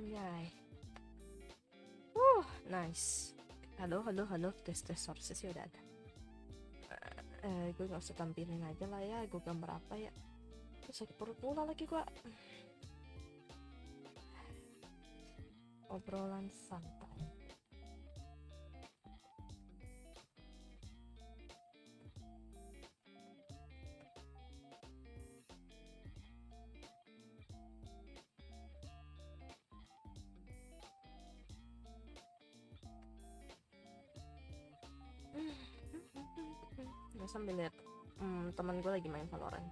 Anjay. Nice. Halo, tes sources ya udah ada. Gue nggak usah tampilin aja lah ya, gue gambar apa ya. Terus sakit perut mula lagi gue. Obrolan santai. Gue sambil lihat teman gue lagi main Valorant.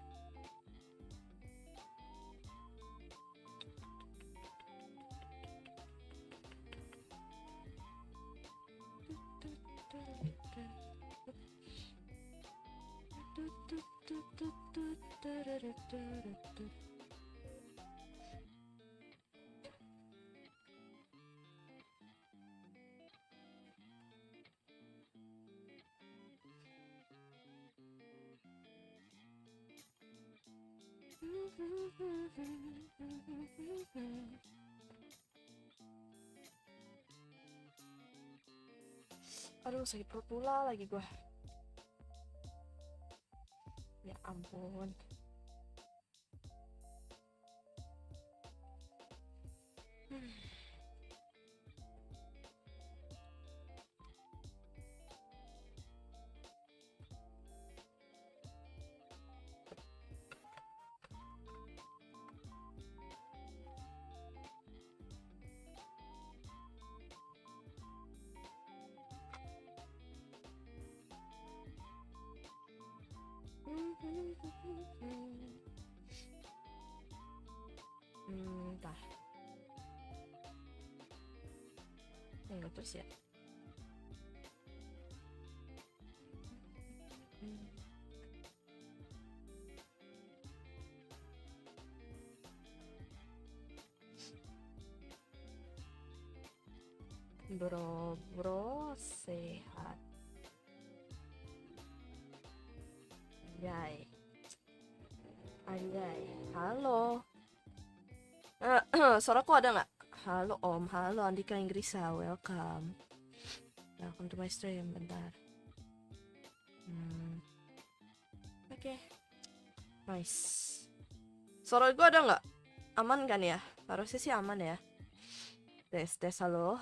Aduh, sakit perut pula lagi gue. Ya ampun. Entah. Enggak terus ya. Bro sehat. Anjay. Halo. Suaraku ada nggak? Halo Om, halo Andika Ingrisa, welcome to my stream. Bentar. Oke. Nice. Suara gue ada nggak? Aman kan ya? Harusnya sih aman ya. Tes, halo.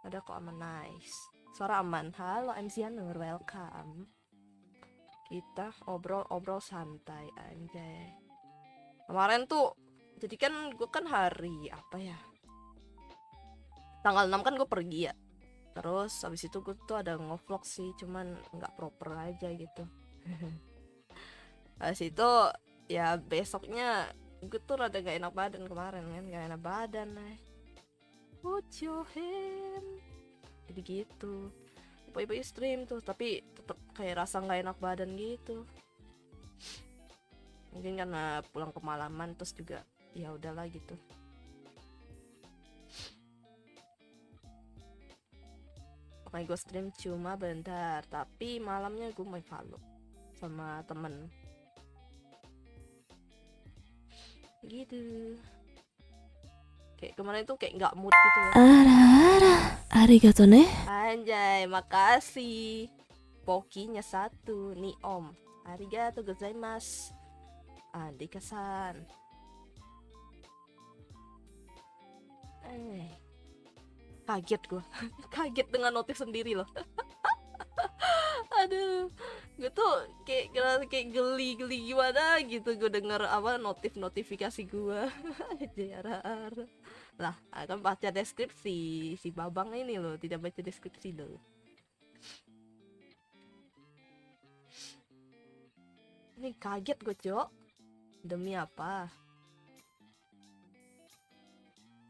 Ada kok aman, nice. Suara aman. Halo MC Anur, welcome. Kita obrol santai anjay. Kemarin tuh, jadi kan gue kan hari apa ya? Tanggal 6 kan gue pergi ya. Terus habis itu gue tuh ada nge-vlog sih, cuman nggak proper aja gitu. Habis itu ya besoknya gue tuh rada gak enak badan kemarin kan, gak enak badan put your hand jadi gitu. Ibu stream tuh tapi tetep kayak rasa gak enak badan gitu, mungkin karena pulang kemalaman terus juga ya udahlah gitu. Makanya gue stream cuma bentar, tapi malamnya gue main Valo sama temen gitu. Kayak kemarin tuh kayak nggak mood gitu loh. Arigato ne. Anjay, makasih. Pokinya 1 nih Om. Arigato gozaimasu. Andika-san. Kaget gue. Kaget dengan notif sendiri loh. Aduh, gue tuh kayak geli gimana gitu gue denger apa notifikasi gue. Jara-ara. Lah, kan baca deskripsi si Babang ini loh, tidak baca deskripsi loh. Ini kaget gue, Cok. Demi apa?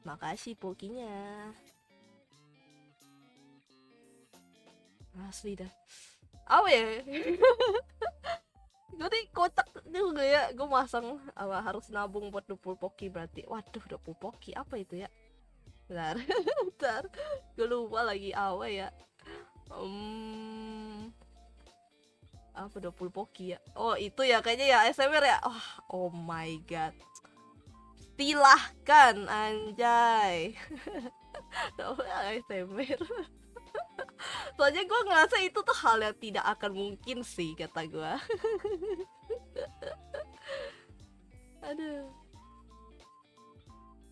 Makasih Pokinya. Asli dah. Apa ya? Gue nih kocak juga ya. Gue masang apa harus nabung buat 20 Poki berarti. Waduh, 20 Poki apa itu ya? Bentar. Gue lupa lagi apa ya. Apa 20 Poki ya? Oh itu ya kayaknya ya SMR ya. Oh my god. Silahkan anjay. ASMR. Soalnya gue ngerasa itu tuh hal yang tidak akan mungkin sih, kata gue. Aduh.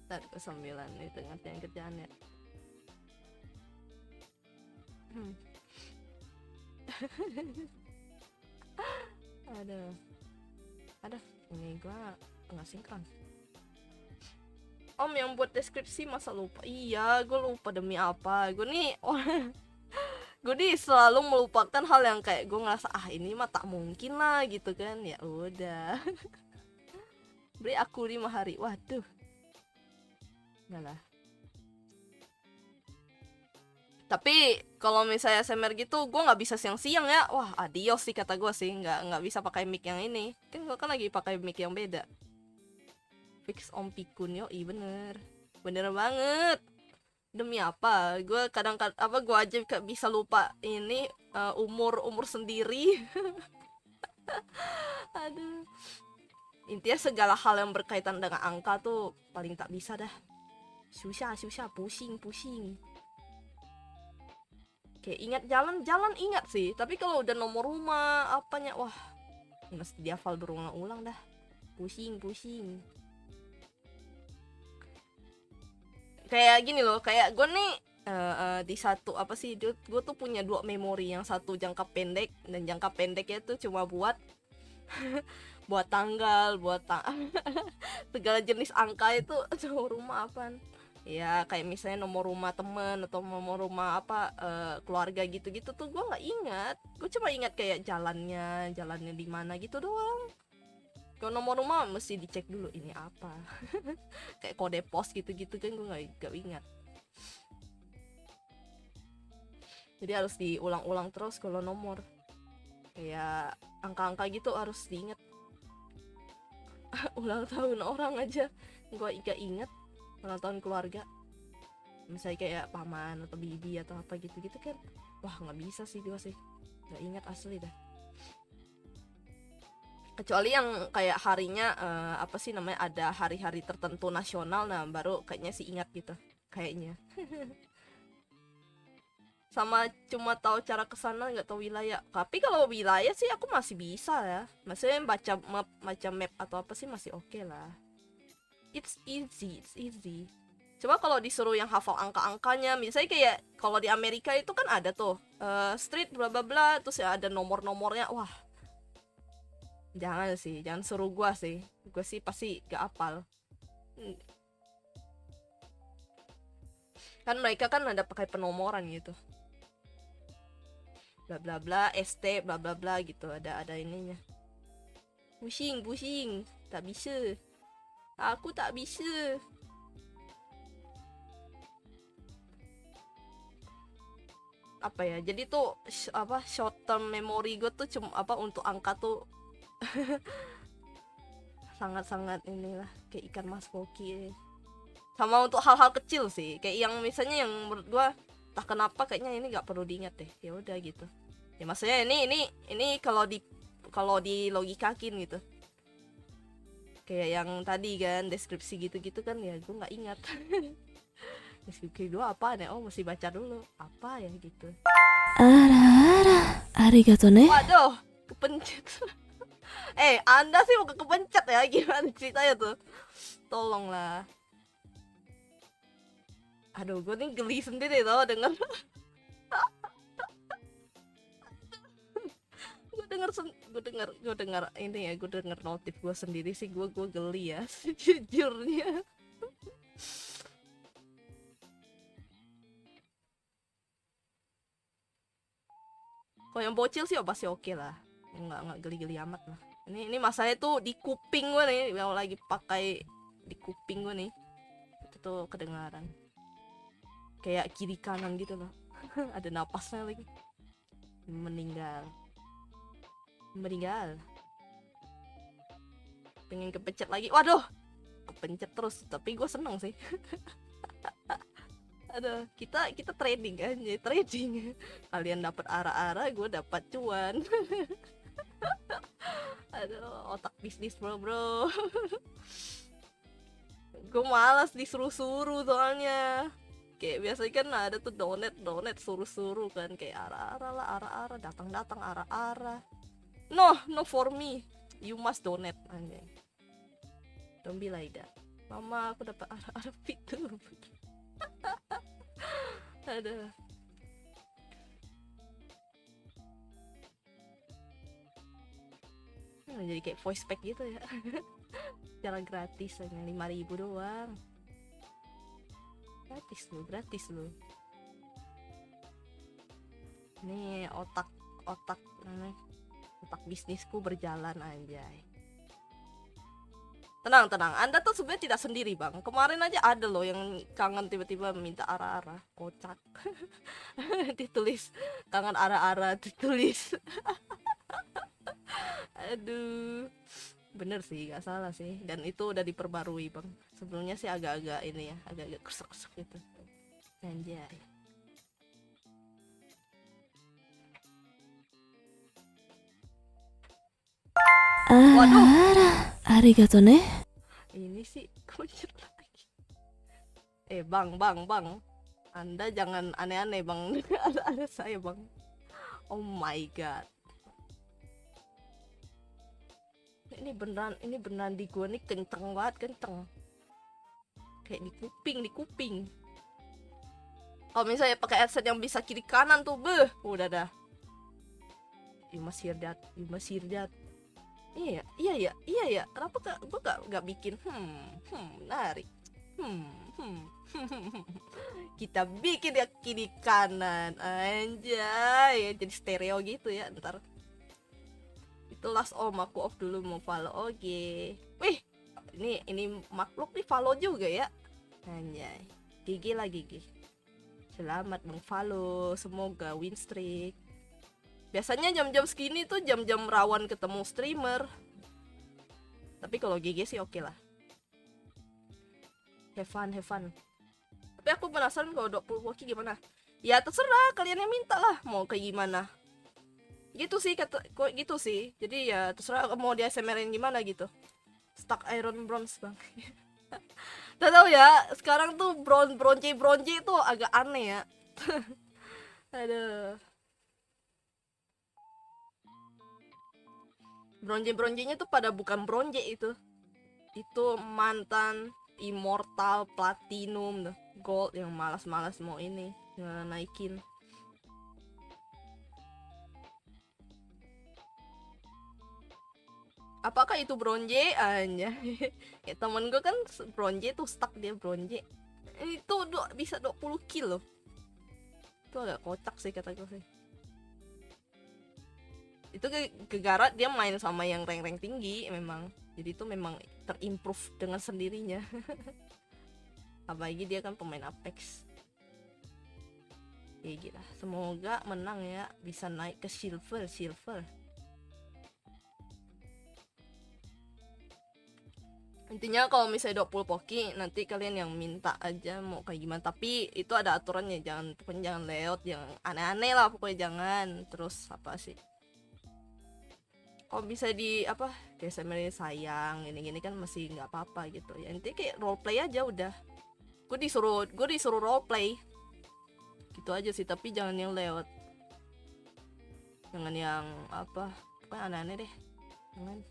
Ntar ke 9 itu ngerjain kerjaannya. Aduh, ini gue nggak sinkron. Om yang buat deskripsi masa lupa? Iya, gue lupa demi apa. Gue nih selalu melupakan hal yang kayak gue ngerasa ini mah tak mungkin lah gitu kan. Ya udah. Beri aku 5 hari. Waduh. Enggak lah. Tapi kalau misalnya SMR gitu, gue nggak bisa siang-siang ya. Wah, adios sih kata gue sih. Nggak bisa pakai mic yang ini. Kan gue kan lagi pakai mic yang beda. Fix Om Pikun, yo, bener banget. Demi apa? Gue kadang-kadang gue aja bisa lupa ini umur sendiri. Aduh. Intinya segala hal yang berkaitan dengan angka tuh paling tak bisa dah. Susah, pusing. Kayak ingat jalan ingat sih. Tapi kalau udah nomor rumah apanya, wah, mesti dihafal berulang-ulang dah. Pusing. Kayak gini loh, kayak gue nih di satu gue tuh punya 2 memori, yang satu jangka pendek, dan jangka pendeknya tuh cuma buat buat tanggal, segala jenis angka itu. Nomor rumah apaan ya, kayak misalnya nomor rumah temen atau nomor rumah keluarga gitu tuh gue nggak ingat. Gue cuma ingat kayak jalannya di mana gitu doang. Kalau nomor rumah mesti dicek dulu ini apa. Kayak kode pos gitu-gitu kan gue gak ingat. Jadi harus diulang-ulang terus kalau nomor. Kayak angka-angka gitu harus diingat. Ulang tahun orang aja gue gak ingat. Ulang tahun keluarga, misalnya kayak paman atau bibi atau apa gitu-gitu kan. Wah, gak bisa sih gue sih. Gak ingat asli dah. Kecuali yang kayak harinya ada hari-hari tertentu nasional, nah baru kayaknya sih ingat gitu kayaknya. Sama cuma tahu cara kesana, nggak tahu wilayah. Tapi kalau wilayah sih aku masih bisa ya, maksudnya baca map atau apa sih masih oke lah. It's easy. Coba kalau disuruh yang hafal angka-angkanya, misalnya kayak kalau di Amerika itu kan ada tuh street bla bla bla, terus ya ada nomor-nomornya. Wah, jangan suruh gue sih pasti gak apal. Kan mereka kan ada pakai penomoran gitu, bla bla bla, ST bla bla bla gitu, ada ininya. Pusing, tak bisa, aku tak bisa. Apa ya, jadi tuh short term memory gue tuh cuma untuk angka tuh sangat-sangat inilah kayak ikan mas koki. Sama untuk hal-hal kecil sih, kayak yang misalnya yang menurut gue tak kenapa kayaknya ini nggak perlu diingat deh, ya udah gitu ya. Maksudnya ini kalau di logikakin gitu, kayak yang tadi kan deskripsi gitu kan ya gue nggak ingat. Deskripsi dua apa nih, mesti baca dulu apa ya gitu. Arigato ne. Waduh, kepencet. Anda sih mau kepencet ya, gimana ceritanya tuh? Tolonglah. Aduh, gue nih geli sendiri tau denger. gue denger ini ya, gue denger notif gue sendiri sih, gue geli ya sejujurnya. Kalau yang bocil sih pasti oke lah, nggak geli-geli amat lah. Ini masalahnya tuh di kuping gue nih, yang lagi pakai di kuping gue nih, itu tuh kedengaran kayak kiri kanan gitu loh. Ada napasnya lagi. Meninggal. Pengen kepencet lagi, waduh, kepencet terus, tapi gue seneng sih. Aduh, kita trading kan, jadi trading. Kalian dapat arah-arah, gue dapat cuan. Aduh, otak bisnis bro. Gue malas disuruh-suruh soalnya. Kayak biasanya kan ada tuh donat suruh-suruh kan, kayak arah-arah lah, arah-arah, datang-datang arah-arah. No for me, you must donate anjay. Don't be like that. Mama, aku dapat arah-arah itu. Ada. Jadi kayak voice pack gitu ya. Secara gratis hanya 5.000 doang. Gratis lu. Nih otak bisnisku berjalan anjay. Tenang, Anda tuh sebenarnya tidak sendiri bang. Kemarin aja ada loh yang kangen tiba-tiba minta arah-arah, kocak. Ditulis kangen arah-arah, ditulis. Aduh, bener sih, gak salah sih. Dan itu udah diperbarui bang. Sebelumnya sih agak-agak ini ya, agak-agak kresek-kresek gitu. Anjay. Waduh, arigato ne. ini sih kuncir lagi. Bang, Anda jangan aneh-aneh bang. Ada saya bang. Oh my god. Ini beneran di gua nih kenceng banget, kayak di kuping. Kalau misalnya pakai headset yang bisa kiri kanan tuh, udah dah. You must hear that. Iya ya. Kenapa gue gak bikin menarik. Kita bikin ya kiri kanan, anjay, jadi stereo gitu ya ntar. Itu last aku off dulu mau follow. Oke. Wih, ini makhluk nih follow juga ya, anjay. GG lah GG. Selamat meng-follow, semoga win streak. Biasanya jam-jam segini tuh jam-jam rawan ketemu streamer. Tapi kalau GG sih oke lah. Have fun. Tapi aku penasaran kalau 20 hoki gimana. Ya terserah kalian yang minta lah mau kayak gimana. Gitu sih gitu sih. Jadi ya terserah mau di ASMR-in gimana gitu. Stuck iron bronze bang. Gak tau ya, sekarang tuh bronze itu agak aneh ya. Aduh. Bronze-nya tuh pada bukan bronze itu mantan immortal, platinum, gold yang malas-malas mau ini naikin. Apakah itu bronze? Anya. Ya temen gue kan bronze tuh stuck dia bronze. Itu bisa 20 kill loh. Itu agak kocak sih kata gue sih. Itu gegara dia main sama yang rank tinggi memang, jadi itu memang terimprove dengan sendirinya. Apalagi dia kan pemain Apex. Ya gila, semoga menang ya, bisa naik ke silver. Intinya kalau misalnya 20 poki nanti kalian yang minta aja mau kayak gimana, tapi itu ada aturannya, pokoknya jangan layout yang aneh-aneh lah, pokoknya jangan. Terus apa sih, kalau bisa di DSMR sayang gini kan masih nggak apa-apa gitu ya. Intinya kayak roleplay aja udah. Gue disuruh roleplay gitu aja sih, tapi jangan yang lewat, jangan yang pokoknya aneh-aneh deh, jangan.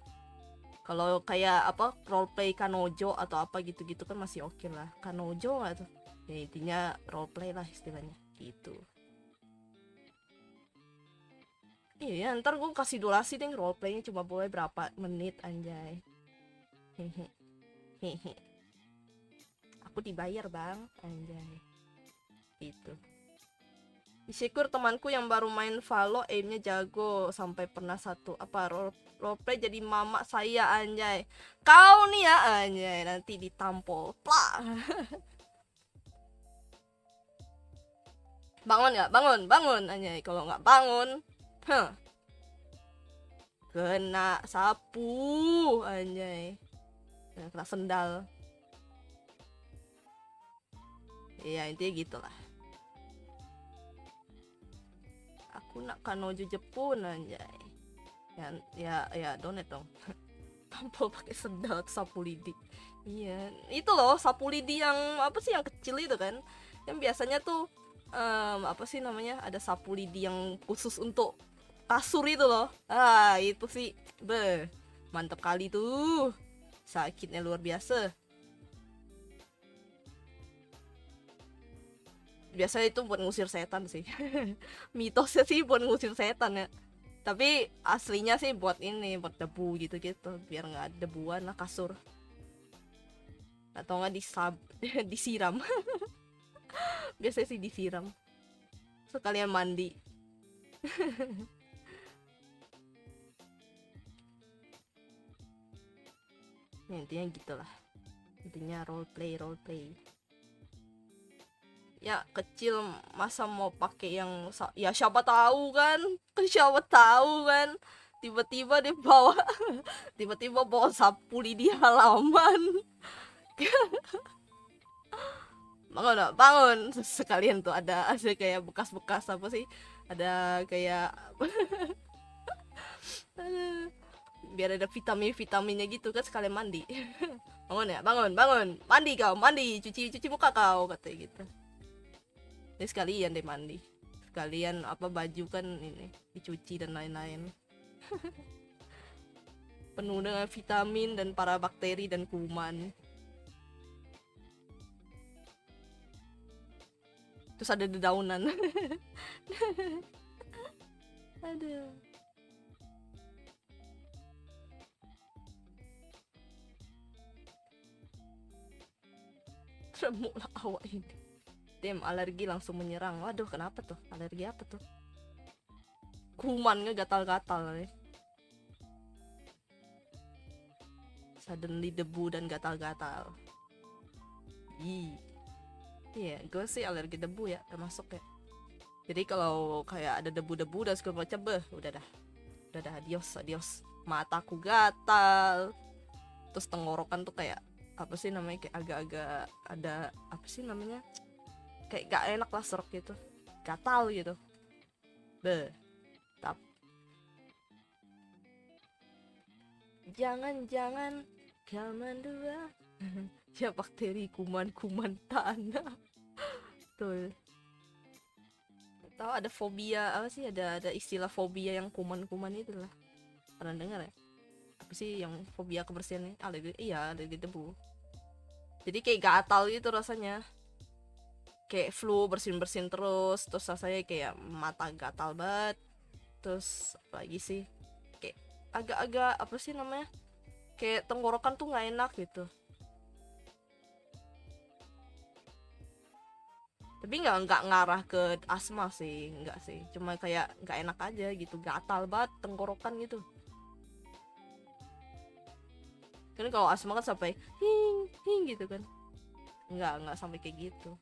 Kalau kayak roleplay Kanojo atau apa gitu-gitu kan masih oke lah. Kanojo nggak tuh ya, intinya roleplay lah istilahnya gitu. Iya, ntar gue kasih durasi deh, roleplaynya cuma boleh berapa menit anjay. Hehe. Aku dibayar bang, anjay. Itu. Syukur temanku yang baru main Valo aimnya jago sampai pernah roleplay jadi mama saya anjay. Kau nih ya anjay, nanti ditampol. Plak. Bangun ya, bangun anjay. Kalau nggak bangun, kena sapu anjay, kena sendal. Iya intinya gitulah. Aku nak Kanojo Jepun anjay. Ya donate dong. tampol pakai sendal atau sapu lidi. Iya, itu loh sapu lidi yang apa sih yang kecil itu kan, yang biasanya tuh apa sih namanya, ada sapu lidi yang khusus untuk kasur itu loh. Itu sih mantap kali tuh, sakitnya luar biasa. Biasanya itu buat ngusir setan sih. Mitosnya sih buat ngusir setan ya, tapi aslinya sih buat ini, buat debu gitu-gitu, biar nggak ada debuan lah kasur, atau nggak disiram. Biasanya sih disiram sekalian mandi. Ya, intinya gitulah, intinya role play ya. Kecil masa mau pakai yang ya siapa tahu kan, siapa tahu kan tiba-tiba dia bawa tiba-tiba bawa sapu di halaman. Bangun sekalian tuh ada kayak bekas-bekas apa sih, ada kayak biar ada vitaminnya gitu kan, sekalian mandi. Bangun ya, bangun mandi, kau mandi, cuci muka kau, katanya gitu. Jadi sekalian deh mandi, sekalian apa, baju kan ini dicuci dan lain-lain. Penuh dengan vitamin dan para bakteri dan kuman. Terus ada dedaunan. Aduh. Remuklah awak ini. Alergi langsung menyerang. Waduh, kenapa tuh? Alergi apa tuh? Kumannya gatal-gatal nih. Suddenly debu dan gatal-gatal. Iya, gue sih alergi debu ya, termasuk ya. Jadi kalau kayak ada debu-debu dan segala macam, udah dah, adios. Mataku gatal. Terus tenggorokan tuh kayak apa sih namanya, kayak agak-agak ada apa sih namanya, kayak gak enak lah, serok gitu, gatal gitu. Jangan kau mendua. Ya bakteri kuman tanah. Betul. Tahu ada fobia apa sih, ada istilah fobia yang kuman itu lah, pernah dengar ya? Apa sih yang fobia kebersihan ini? Alergi debu. Jadi kayak gatal gitu rasanya, kayak flu, bersin terus rasanya kayak mata gatal banget. Terus apa lagi sih, kayak agak-agak apa sih namanya, kayak tenggorokan tuh nggak enak gitu. Tapi nggak ngarah ke asma sih, nggak sih, cuma kayak nggak enak aja gitu, gatal banget tenggorokan gitu kan. Kalau asma kan sampai hing gitu kan, nggak sampai kayak gitu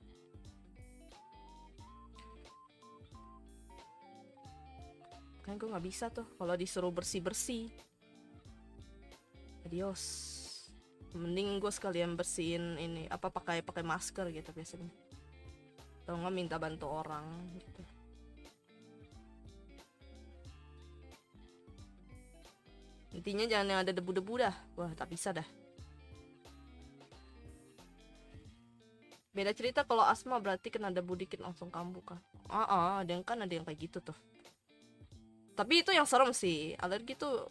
kan. Gue nggak bisa tuh kalau disuruh bersih adios. Mending gue sekalian bersihin ini apa, pakai masker gitu biasanya, atau nggak minta bantu orang gitu. Intinya jangan yang ada debu-debu dah. Wah, tak bisa dah. Beda cerita kalau asma, berarti kena debu dikit langsung kambuh kan. Ada yang kayak gitu tuh. Tapi itu yang serem sih. Alergi tuh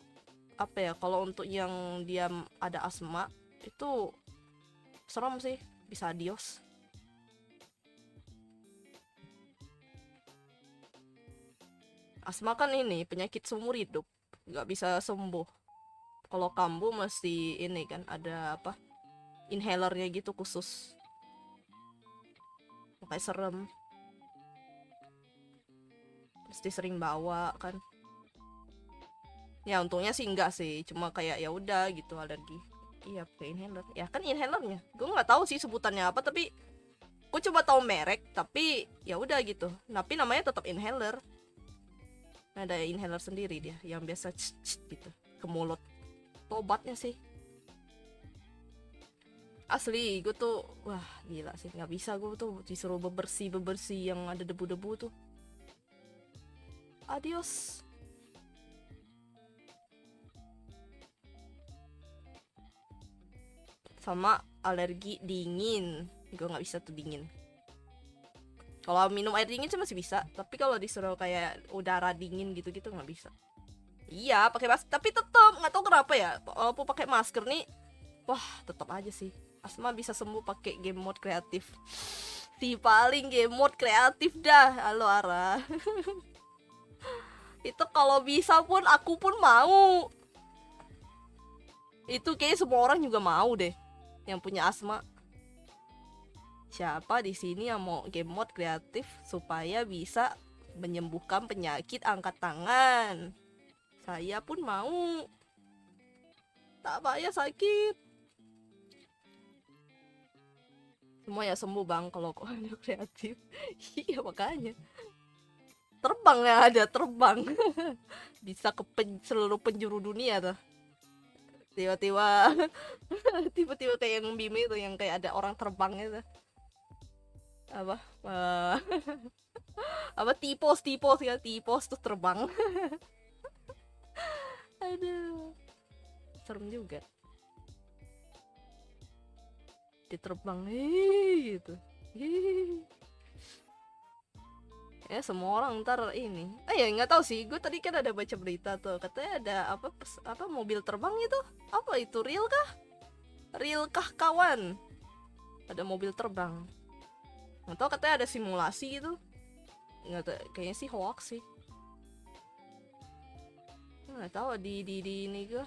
apa ya, kalau untuk yang dia ada asma itu serem sih, bisa adios. Asma kan ini penyakit seumur hidup, nggak bisa sembuh. Kalau kambuh mesti ini kan, ada apa, inhalernya gitu khusus, makanya serem. Mesti sering bawa kan. Ya untungnya sih enggak sih, cuma kayak ya udah gitu alergi. Iya, pakai inhaler. Ya kan inhalernya, gue nggak tahu sih sebutannya apa, tapi gue coba tahu merek, tapi ya udah gitu. Tapi namanya tetap inhaler. Nah, ada inhaler sendiri dia yang biasa gitu ke mulut. Itu obatnya sih. Asli gue tuh wah gila sih, nggak bisa gue tuh disuruh bebersih yang ada debu-debu tuh. Adios. sama alergi dingin. Gue nggak bisa tuh dingin. Kalau minum air dingin sih masih bisa, tapi kalau disuruh kayak udara dingin gitu-gitu nggak bisa. Iya, pakai masker, tapi tetap nggak tahu kenapa ya. Walaupun pakai masker nih, wah tetap aja sih. Asma bisa sembuh pakai game mode kreatif. Si paling game mode kreatif dah. Halo Ara. Itu kalau bisa pun aku pun mau. Itu kayak semua orang juga mau deh yang punya asma. Siapa di sini yang mau game mode kreatif supaya bisa menyembuhkan penyakit, angkat tangan. Saya pun mau. Tak payah sakit. Semua ya sembuh bang kalau kreatif. Iya makanya. Terbang ya, ada terbang. Bisa ke seluruh penjuru dunia tuh. Tiba-tiba tiba-tiba kayak yang Bimi itu yang kayak ada orang terbang itu. Apa? Apa tipos ya, tipos tuh terbang. Aduh. Serem juga. Dia terbang gitu. Ya semua orang ntar ini. Ya nggak tahu sih. Gue tadi kan ada baca berita tuh. Katanya ada apa mobil terbang itu? Apa itu real kah? Real kah kawan? Ada mobil terbang. Nggak tahu katanya ada simulasi gitu. Nggak tahu, kayaknya sih hoax sih. Nggak tahu di ini gue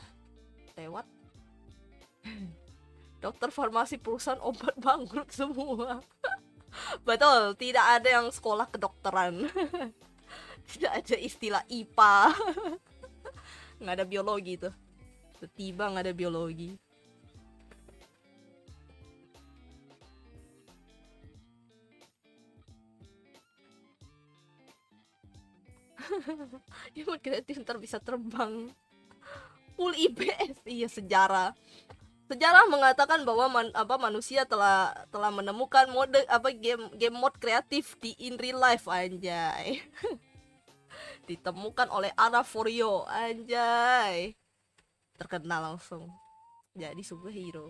lewat. Dokter farmasi perusahaan obat bangkrut semua. Betul, tidak ada yang sekolah kedokteran. Tidak ada istilah IPA. Nggak ada biologi tuh. Tiba nggak ada biologi. Yang kreatif ntar bisa terbang. Full IPS. Iya, sejarah. Sejarah mengatakan bahwa manusia telah menemukan mode game mode kreatif di in real life anjay. Ditemukan oleh Anna Forio anjay. Terkenal langsung. Jadi superhero.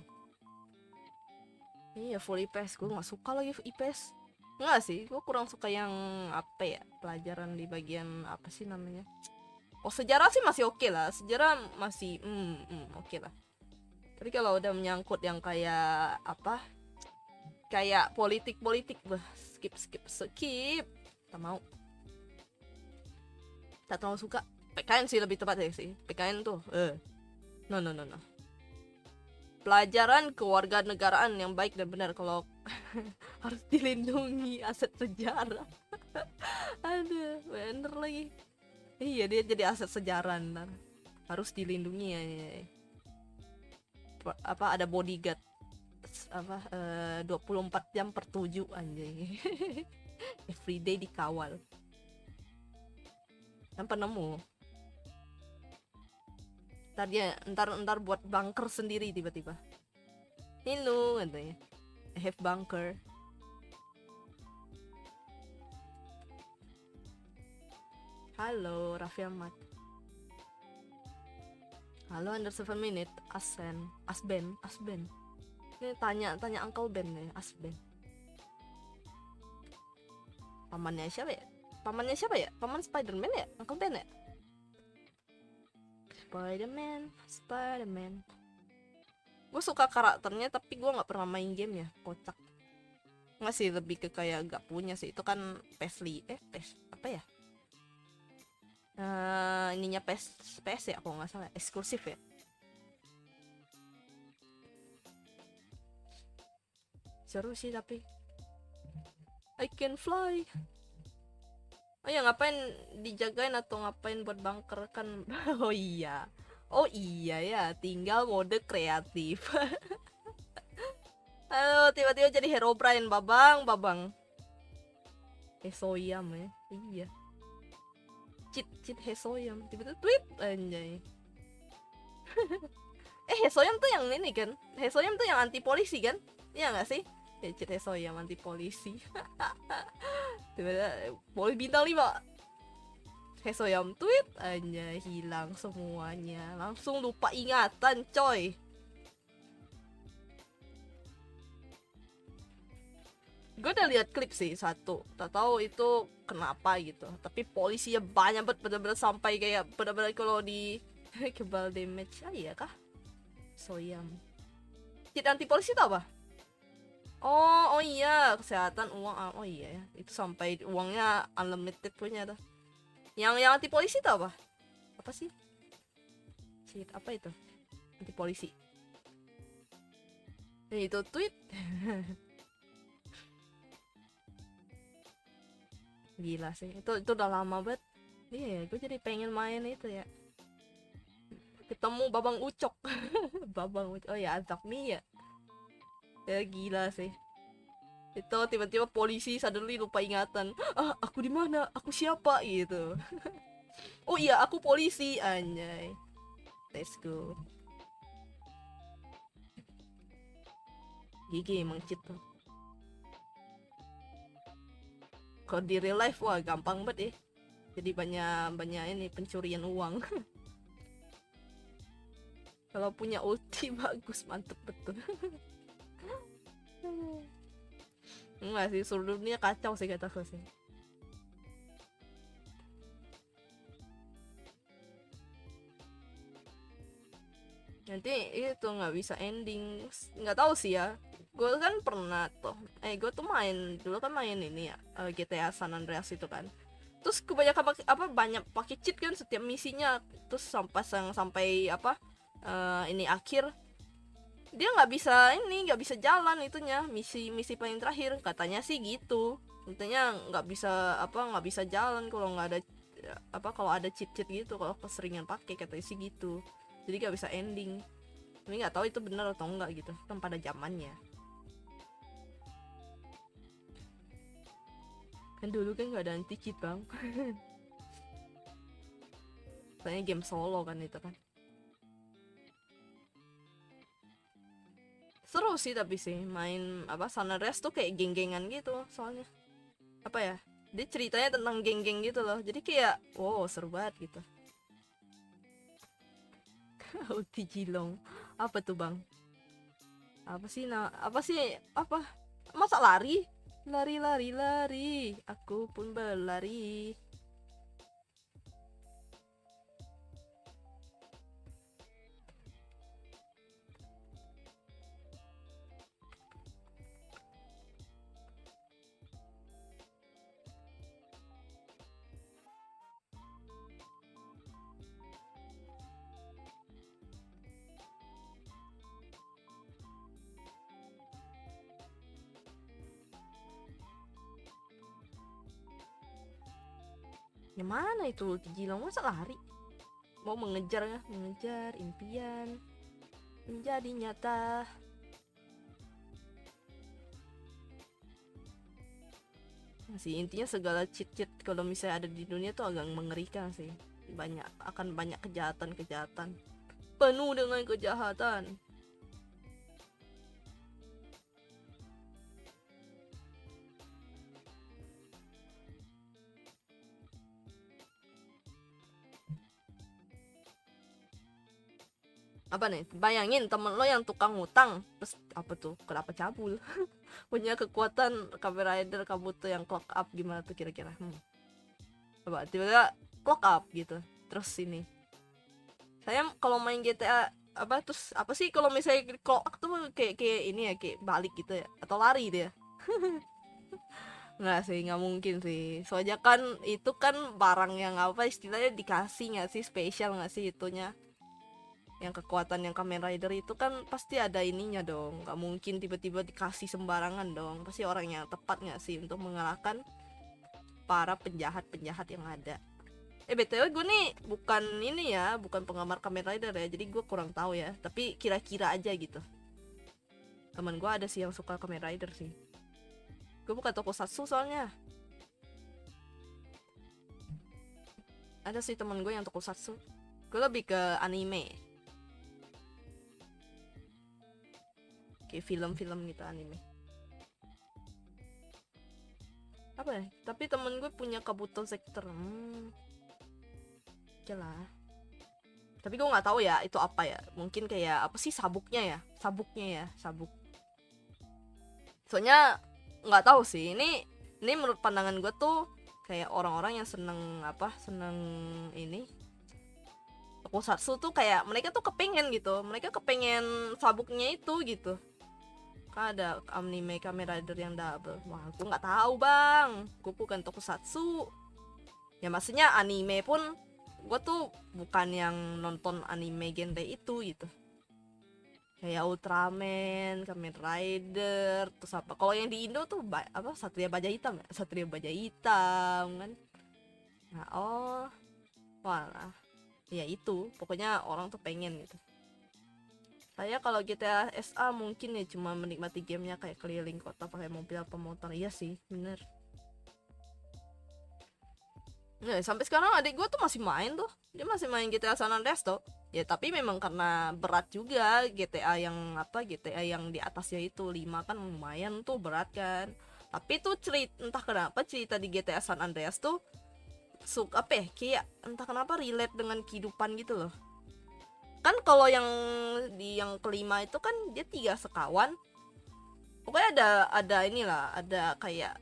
Iya full IPS, gue nggak suka lagi IPS. Nggak sih, gue kurang suka yang apa ya, pelajaran di bagian apa sih namanya. Oh sejarah sih masih oke lah, sejarah masih oke lah. Tapi kalau udah menyangkut yang kayak apa, kayak politik, skip. Tak mau. Tak terlalu suka. PKN sih lebih tepat sih. PKN tuh, no. Pelajaran kewarganegaraan yang baik dan benar kalau harus dilindungi aset sejarah. Aduh, bener lagi. Iya dia jadi aset sejarah ntar. Harus dilindungi ya. Apa ada bodyguard apa 24 jam per 7 anjay. Everyday dikawal. Kan penemu. Ntar buat bunker sendiri tiba-tiba. Hello katanya. I have bunker. Halo Raffi Ahmad. Halo under 7 minute. Asben. Ini tanya Uncle Ben nih, Asben. Pamannya siapa ya? Paman Spiderman ya? Uncle Ben ya? Spiderman. Gue suka karakternya tapi gue nggak pernah main game ya, kocak. Nggak sih, lebih ke kayak gak punya sih. Itu kan PES apa ya? Ininya PS ya, kalau nggak salah eksklusif ya. Seru sih tapi I can fly. Oh ya, ngapain dijagain atau ngapain buat bunker kan? Oh iya ya, tinggal mode kreatif. Halo, tiba-tiba jadi Herobrine, babang. Hesoyam ya, iya. Cheat Hesoyam, tiba-tiba tweet anjay. Hesoyam tuh yang ini kan? Hesoyam tuh yang anti polisi kan? Iya nggak sih? Ya cheat Hesoyam anti polisi. Tiba-tiba polisi bintang 5. Hesoyam tweet aja hilang semuanya. Langsung lupa ingatan coy. Gue udah lihat klip sih satu, tak tahu itu kenapa gitu, tapi polisinya banyak banget, bener-bener sampai kayak bener-bener kalau di kebal damage. Iya kah? Soyam cheat anti polisi itu apa? Oh iya, kesehatan, uang. Oh iya ya, itu sampai uangnya unlimited punya tuh. Yang anti polisi itu apa? Apa sih? Cheat apa itu? Anti polisi. Itu tweet. Gila sih. Itu udah lama banget. Iya, gue jadi pengen main itu ya. Ketemu Babang Ucok. Babang Ucok. Oh ya, Azakmi ya. Ya gila sih. Itu tiba-tiba polisi suddenly lupa ingatan. Ah, aku di mana? Aku siapa gitu. Oh iya, aku polisi, anjay. Let's go. GG emang cheat tuh. Kalau di real life wah gampang banget ya. Jadi banyak ini pencurian uang. Kalau punya ulti bagus, mantep betul. Enggak sih, seluruh dunia kacau sih kataku sih. Nanti itu nggak bisa ending, nggak tahu sih ya. Gue kan pernah tuh, gue tuh main dulu kan main ini ya, GTA San Andreas itu kan. Terus kebanyakan banyak pakai cheat kan setiap misinya. Terus sampai apa ini akhir dia nggak bisa jalan itunya, misi paling terakhir katanya sih gitu. Katanya nggak bisa jalan kalau nggak ada kalau ada cheat gitu, kalau keseringan pakai katanya sih gitu. Jadi nggak bisa ending. Tapi nggak tahu itu benar atau enggak gitu kan pada zamannya. Kan dulu kan nggak ada anti cheat bang. Soalnya game solo kan itu kan. Seru sih tapi sih main San Andreas tuh kayak geng-gengan gitu soalnya. Apa ya? Dia ceritanya tentang geng-geng gitu loh. Jadi kayak wow seru banget gitu. Ulti Jilong. Apa tuh bang? Apa? Masa lari? Lari. Aku pun berlari. Yang mana itu ulti Jilong? Masa lari? Mau mengejar impian menjadi nyata. Sih intinya segala cheat kalau misalnya ada di dunia tuh agak mengerikan sih. Akan banyak kejahatan penuh dengan kejahatan. Apa nih, bayangin temen lo yang tukang ngutang terus apa tuh kenapa cabul. Punya kekuatan Kamen Rider Kabuto yang clock up, gimana tuh kira-kira? Coba tiba-tiba clock up gitu. Terus ini saya kalau main GTA terus apa sih kalau misalnya clock up tuh kayak ini ya, kayak balik gitu ya atau lari dia. Nggak sih, nggak mungkin sih. Soalnya kan itu kan barang yang istilahnya dikasih nggak sih, spesial nggak sih itunya. Yang kekuatan yang Kamen Rider itu kan pasti ada ininya dong. Nggak mungkin tiba-tiba dikasih sembarangan dong. Pasti orang yang tepat nggak sih untuk mengalahkan para penjahat-penjahat yang ada. BTW gue nih bukan penggemar Kamen Rider ya. Jadi gue kurang tahu ya. Tapi kira-kira aja gitu. Temen gue ada sih yang suka Kamen Rider sih. Gue bukan tokusatsu soalnya. Ada sih temen gue yang tokusatsu. Gue lebih ke anime. Kayak film-film gitu, anime. Apa ya? Tapi temen gue punya Kabuto Sector. Jelah. Tapi gue nggak tahu ya itu apa ya. Mungkin kayak apa sih sabuk. Soalnya nggak tahu sih, ini menurut pandangan gue tuh kayak orang-orang yang seneng ini tokusatsu tuh kayak mereka tuh mereka kepengen sabuknya itu gitu. Kan ada anime Kamen Rider yang double. Wah, gue nggak tahu bang, gue bukan tokusatsu. Ya maksudnya anime pun gue tuh bukan yang nonton anime genre itu gitu. Kayak Ultraman, Kamen Rider, terus apa? Kalau yang di Indo tuh Satria Baja Hitam ya? Satria Baja Hitam kan. Nah, walah. Ya itu, pokoknya orang tuh pengen gitu. Saya kalau GTA SA mungkin ya cuma menikmati gamenya kayak keliling kota pakai mobil apa motor. Iya sih, bener. Nah, sampai sekarang adik gue tuh masih main tuh. Dia masih main GTA San Andreas tuh. Ya tapi memang karena berat juga GTA yang di atasnya itu 5 kan lumayan tuh berat kan. Tapi tuh entah kenapa cerita di GTA San Andreas tuh kayak entah kenapa relate dengan kehidupan gitu loh. Kan kalau yang kelima itu kan dia 3 sekawan. Pokoknya ada kayak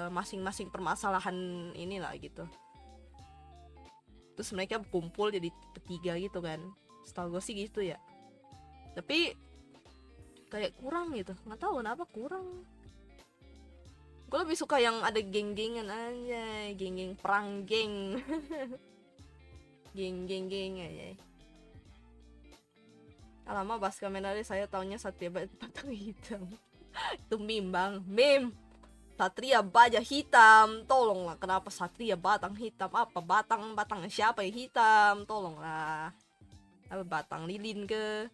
masing-masing permasalahan inilah gitu. Terus mereka kumpul jadi bertiga gitu kan. Setahu gue sih gitu ya. Tapi kayak kurang gitu, nggak tahu kenapa kurang. Gue lebih suka yang ada geng-gengan aja, geng-geng perang geng. Geng aja. Lama bahas Kamen Rider saya taunya Satria Batang Hitam. Itu meme bang, meme. Satria Baja Hitam, tolonglah, kenapa Satria Batang Hitam? Apa batang siapa yang hitam? Tolonglah. Apa batang lilin ke?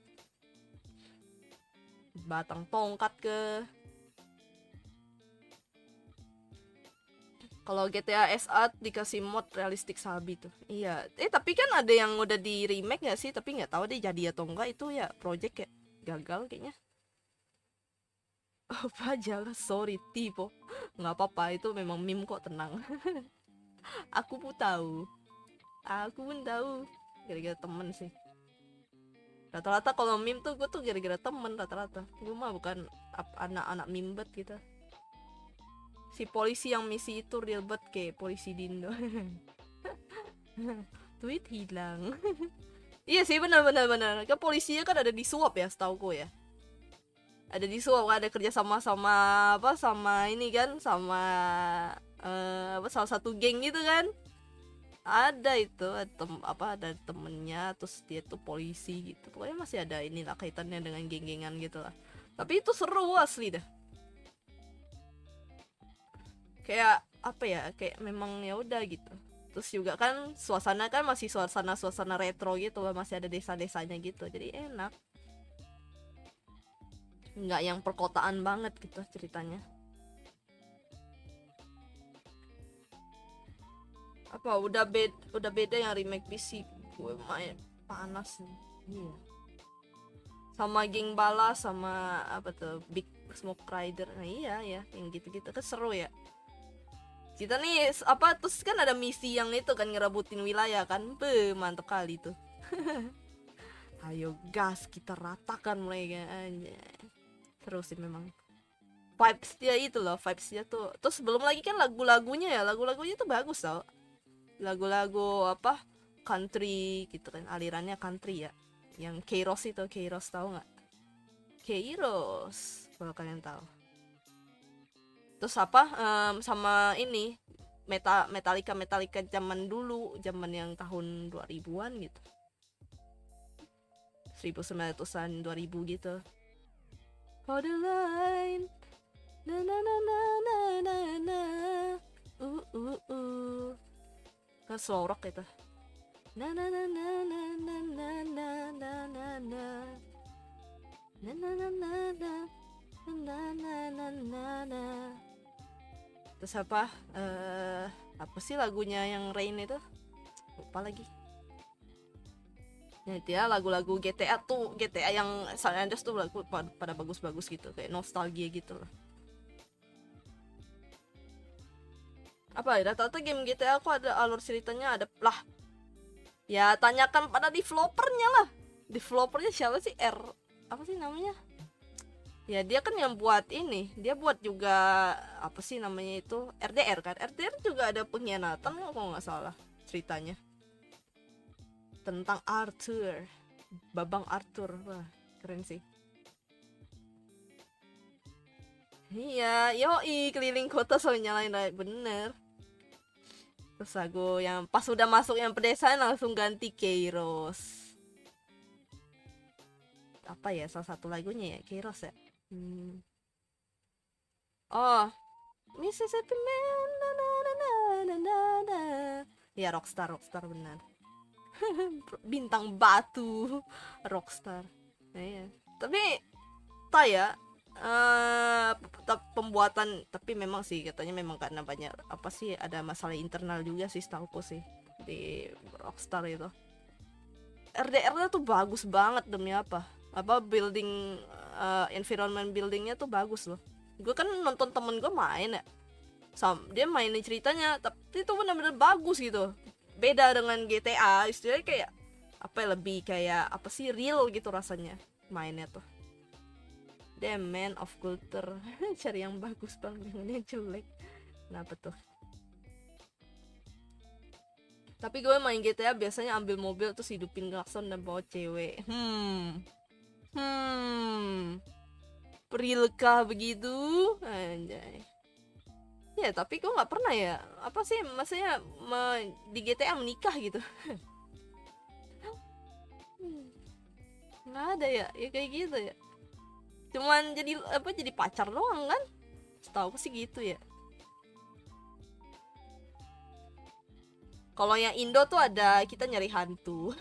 Batang tongkat ke? Kalau GTA SA dikasih mod realistik sabi tuh. Iya. Tapi kan ada yang udah di remake nggak sih? Tapi nggak tahu deh jadi atau enggak itu ya project ya gagal kayaknya. Apa jelas sorry tipe. Nggak apa-apa itu memang meme kok, tenang. Aku pun tahu. Gara-gara temen sih. Rata-rata kalau meme tuh gue tuh gara-gara temen rata-rata. Gue mah bukan anak-anak meme bet gitu. Si polisi yang misi itu real bet kayak polisi di Indo. Tweet hilang. Iya sih benar. Kan polisinya kan ada di suap ya setauku ya. Ada di suap, ada kerja sama sama ini kan sama salah satu geng gitu kan. Ada itu ada temennya terus dia tuh polisi gitu. Pokoknya masih ada inilah kaitannya dengan geng-gengan gitu lah. Tapi itu seru asli dah. Kayak apa ya, kayak memang ya udah gitu. Terus juga kan suasana kan masih suasana retro gitu loh, masih ada desa-desanya gitu, jadi enak, nggak yang perkotaan banget gitu ceritanya. Apa udah beda yang remake PC gue main panas nih. Iya, sama geng bala sama apa tuh Big Smoke Rider. Nah iya ya yang gitu-gitu kan seru ya. Kita nih terus kan ada misi yang itu kan ngerebutin wilayah kan. Mantep kali tuh. Ayo gas kita ratakan mereka aja. Seru sih memang. Vibes dia itu loh, vibes dia tuh. Terus belum lagi kan lagu-lagunya tuh bagus tau. Lagu-lagu country gitu kan, alirannya country ya. Yang Kairos tahu nggak? Kairos kalau kalian tahu. Terus sama ini Metallica zaman dulu, zaman yang tahun 2000-an gitu. 1900-an 2000 gitu. For the line. Na na na na na na na. Kan slow rock itu. Na na na na na na na na na na na. Na na na na na. Na na na na na. Terus apa sih lagunya yang Rain itu, lupa lagi. Nah dia lagu-lagu GTA yang San Andreas tuh lagu pada bagus-bagus gitu, kayak nostalgia gitu loh. Apa ya, rata-rata game GTA aku ada alur ceritanya ada lah. Ya tanyakan pada developernya lah. Developernya siapa sih? Apa sih namanya? Ya dia kan yang buat ini, dia buat juga apa sih namanya itu, RDR kan. RDR juga ada pengkhianatan kalau nggak salah ceritanya, tentang Arthur, Babang Arthur. Wah keren sih. Iya, yoi, keliling kota sambil nyalain light, bener. Terus aku yang pas udah masuk yang pedesaan langsung ganti Kairos. Apa ya salah satu lagunya ya, Kairos ya. Oh, Mississippi Man, na na na na na na na. Ya Rockstar, Rockstar benar. Bintang batu, Rockstar. Nah, iya. Tapi tak ya, pembuatan, tapi memang sih katanya memang karena banyak apa sih, ada masalah internal juga sih setauku sih di Rockstar itu. RDR-nya tuh bagus banget demi apa building, environment buildingnya tuh bagus loh. Gue kan nonton temen gue main ya, dia mainin ceritanya tapi itu benar-benar bagus gitu, beda dengan GTA istilahnya, kayak apa ya, lebih kayak apa sih, real gitu rasanya mainnya tuh. Damn man of culture. Cari yang bagus bang, jangan yang jelek. Kenapa tuh? Tapi gue main GTA biasanya ambil mobil terus hidupin klakson dan bawa cewek. Perilkah begitu? Anjay. Ya tapi gue nggak pernah ya, apa sih maksudnya di GTA menikah gitu. Nggak ada ya, ya kayak gitu ya. Cuman jadi apa, jadi pacar doang kan? Setahu aku sih gitu ya. Kalau yang Indo tuh ada kita nyari hantu.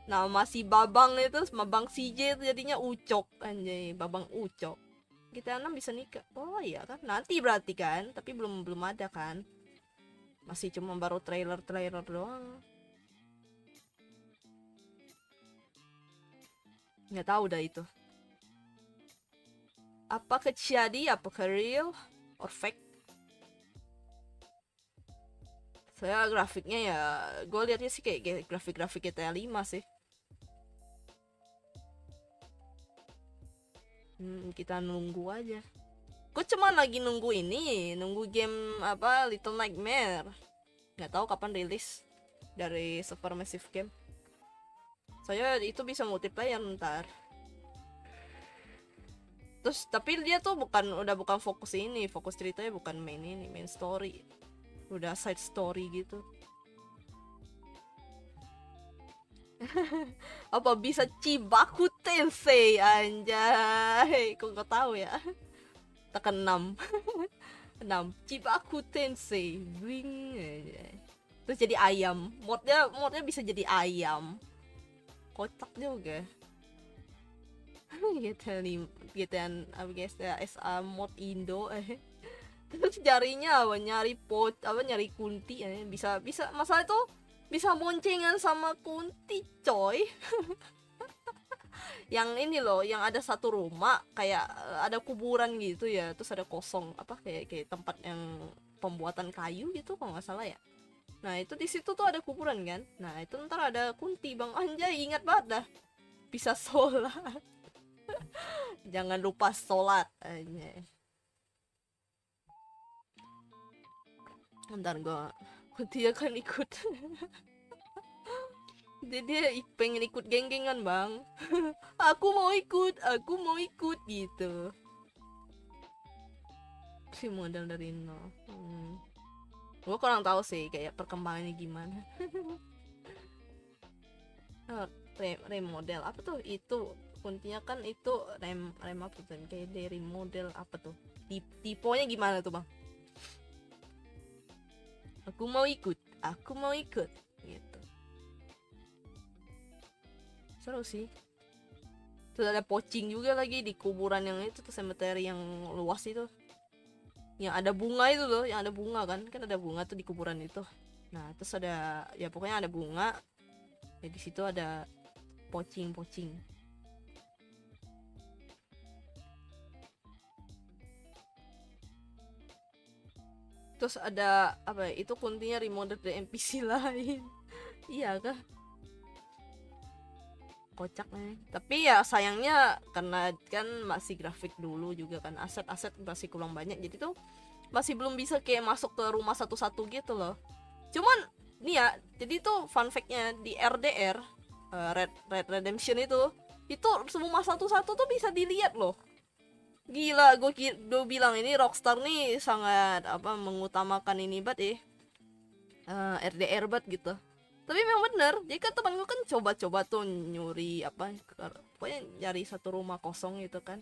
Nama si Babang itu sama Bang CJ itu jadinya Ucok, anjay, Babang Ucok. Kita 6 bisa nikah. Oh iya kan, nanti berarti kan, tapi belum ada kan. Masih cuma baru trailer doang. Nggak tahu dah itu. Apa kejadi, apa real or fake? Saya grafiknya ya, gue liatnya sih kayak grafik GTA 5 sih. Kita nunggu aja. Gue cuma lagi nunggu ini, nunggu game apa Little Nightmare. Nggak tahu kapan rilis dari Supermassive Game. Soalnya itu bisa multiplayer ntar. Terus tapi dia tuh udah bukan fokus ini, fokus ceritanya bukan main story. Udah side story gitu. Apa bisa Chibaku Tensei, anjay. Kok gak tahu ya? Tekan 6. 6 Chibaku Tensei. Bling aja. Terus jadi ayam. Modnya bisa jadi ayam. Kocak juga. GTA SA mod Indo. Terus jarinya apa, nyari kunti, bisa masalah itu bisa boncengan sama kunti coy. Yang ini loh, yang ada satu rumah kayak ada kuburan gitu ya, terus ada kosong apa kayak tempat yang pembuatan kayu gitu kalau nggak salah ya. Nah itu di situ tuh ada kuburan kan, nah itu ntar ada kunti bang, anjay ingat banget dah, bisa sholat. Jangan lupa sholat aja. Ntar dia kan ikut. Dia pengen ikut geng-gengan bang. aku mau ikut gitu. Si model dari nol. Gue kurang tahu sih kayak perkembangannya gimana. Remodel apa tuh itu, kuntinya kan itu rem apa tuh, kayak dari model apa tuh, tipenya gimana tuh bang? Aku mau ikut gitu. Seru sih. Terus ada pocing juga lagi di kuburan yang itu tuh, cemetery yang luas itu, yang ada bunga itu loh, yang ada bunga kan ada bunga tuh di kuburan itu. Nah terus ada ya pokoknya ada bunga ya, di situ ada pocing. Terus ada apa itu, kuntinya remodel dari NPC lain. Iya kah? kocaknya. Tapi ya sayangnya karena kan masih grafik dulu juga kan, aset-aset masih kurang banyak, jadi tuh masih belum bisa kayak masuk ke rumah satu-satu gitu loh. Cuman nih ya, jadi tuh fun fact-nya di RDR, Red Redemption itu semua satu-satu tuh bisa dilihat loh. Gila, gue bilang ini Rockstar nih sangat apa mengutamakan ini banget RDR banget gitu. Tapi memang bener, jadi kan teman gue kan coba-coba tuh nyuri apa, pokoknya nyari satu rumah kosong gitu kan.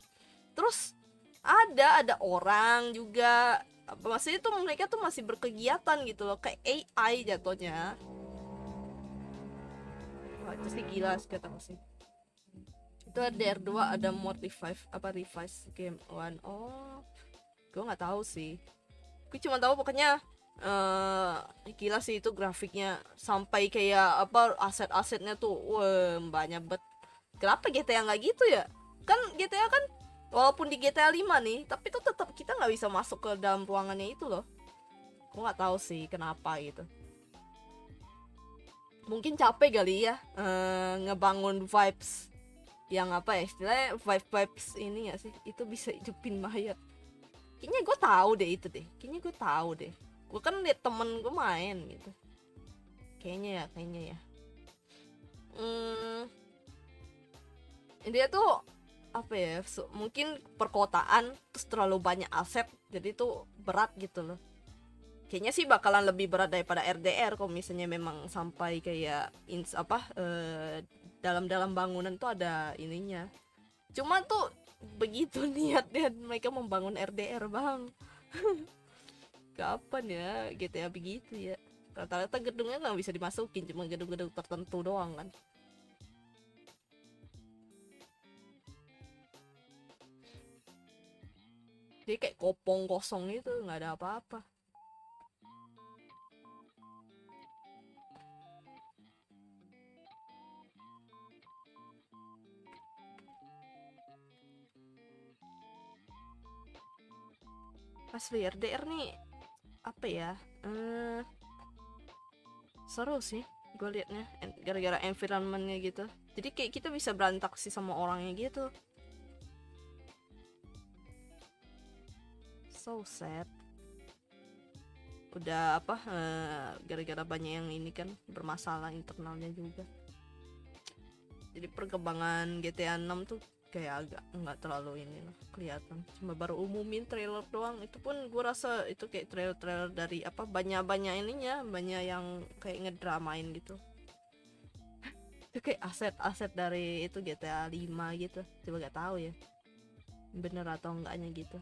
Terus ada orang juga, apa maksudnya tuh mereka tuh masih berkegiatan gitu loh, kayak AI jatuhnya. Wah, itu sih gila sih kata sih. Itu RDR 2 ada mod revive apa revise game one. Oh, gue nggak tahu sih. Gue cuma tahu pokoknya gila sih itu grafiknya, sampai kayak apa aset-asetnya tuh wah banyak banget. Kenapa GTA nggak gitu ya? Kan GTA kan walaupun di GTA 5 nih, tapi tuh tetap kita nggak bisa masuk ke dalam ruangannya itu loh. Gue nggak tahu sih kenapa gitu. Mungkin capek kali ya ngebangun vibes yang apa ya istilahnya, vibes ini ya sih, itu bisa hidupin mayat. Kayaknya gue tahu deh itu deh. Kayaknya gue tahu deh. Gue kan liat temen gue main gitu. Kayaknya ya. Dia tuh apa ya? Mungkin perkotaan terus terlalu banyak aset, jadi tuh berat gitu loh. Kayaknya sih bakalan lebih berat daripada RDR kalau misalnya memang sampai kayak dalam bangunan tuh ada ininya. Cuma tuh begitu niatnya mereka membangun RDR bang. Kapan ya GTA begitu ya? Rata-rata gedungnya nggak bisa dimasukin, cuma gedung-gedung tertentu doang kan. Jadi kayak kopong kosong itu, nggak ada apa-apa. Asli RDR nih apa ya? Seru sih gue liatnya, gara-gara environmentnya gitu. Jadi kayak kita bisa berinteraksi sama orangnya gitu. So sad. Udah apa gara-gara banyak yang ini kan bermasalah internalnya juga. Jadi perkembangan GTA 6 tuh kayak agak nggak terlalu ini lah kelihatan, cuma baru umumin trailer doang. Itu pun gue rasa itu kayak trailer dari apa banyak ininya, banyak yang kayak ngedramain gitu. Itu kayak aset-aset dari itu GTA 5 gitu, coba gak tahu ya bener atau enggaknya gitu.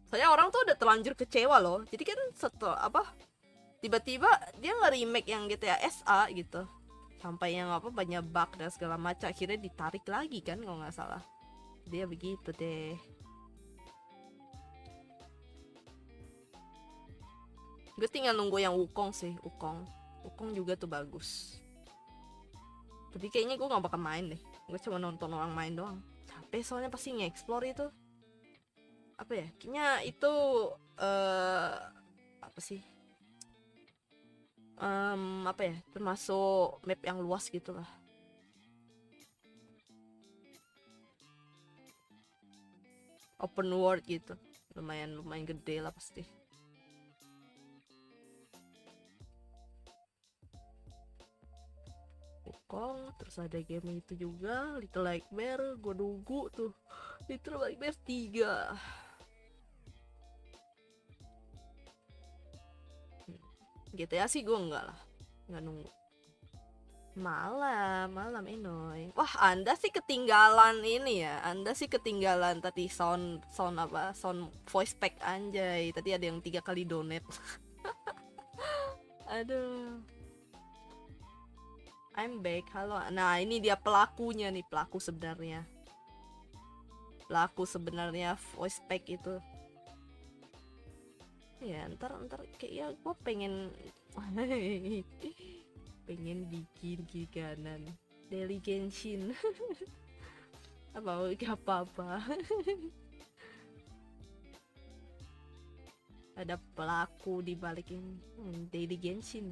Soalnya orang tuh udah terlanjur kecewa loh, jadi kan setelah apa tiba-tiba dia nge-remake yang GTA SA gitu, sampai yang apa banyak bug dan segala macam, akhirnya ditarik lagi kan kalau nggak salah. Dia begitu deh. Gue tinggal nunggu yang Wukong sih. Wukong juga tuh bagus, tapi kayaknya gue nggak bakal main deh. Gue cuma nonton orang main doang, capek soalnya pasti nge-explore itu apa ya, kayaknya itu apa sih apa ya, termasuk map yang luas gitu lah. Open world gitu, lumayan gede lah pasti. Wukong, terus ada game itu juga Little Nightmare, gue nunggu tuh Little Nightmare 3. GTA sih gue enggak lah, nggak nunggu. Malam Enoy. Wah, Anda sih ketinggalan ini ya. Anda sih ketinggalan tadi sound apa? Sound voice pack anjay. Tadi ada yang 3 kali donate. Aduh. I'm back. Halo. Nah, ini dia pelakunya nih, pelaku sebenarnya. Pelaku sebenarnya voice pack itu. Ya, ntar kayak gue pengen pengen bikin kiri kanan Daily Genshin. Gak apa-apa. Ada pelaku di balik ini. Daily Genshin.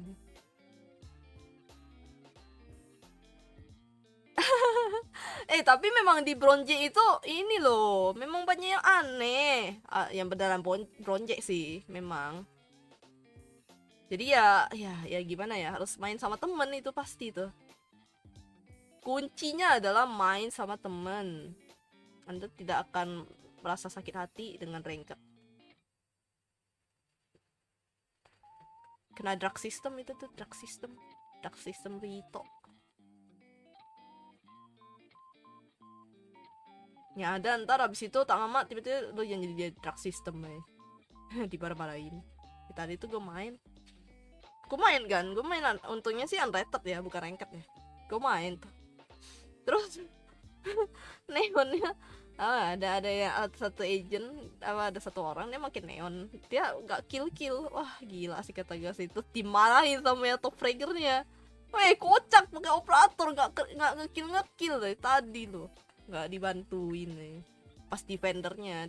Tapi memang di Bronze itu ini loh, memang banyak yang aneh. Yang beneran Bronze sih, memang. Jadi ya gimana ya, harus main sama temen itu pasti tuh. Kuncinya adalah main sama temen. Anda tidak akan merasa sakit hati dengan ranked. Kena drug system itu tuh, drug system Rito. Ya ada, ntar abis itu tak lama tiba-tiba lo yang jadi drug system ya. Dibarah-barahin. Tadi itu gue main kan, untungnya sih unrated ya, bukan ranked ya. Gue main tuh, terus neonnya ada yang satu agent, ada satu orang dia makin neon, dia nggak kill. Wah gila sih kata gue sih, itu dimarahin sama yang top fraggernya. Kocak pakai operator nggak ngekill dari tadi loh, nggak dibantuin nih pas defendernya.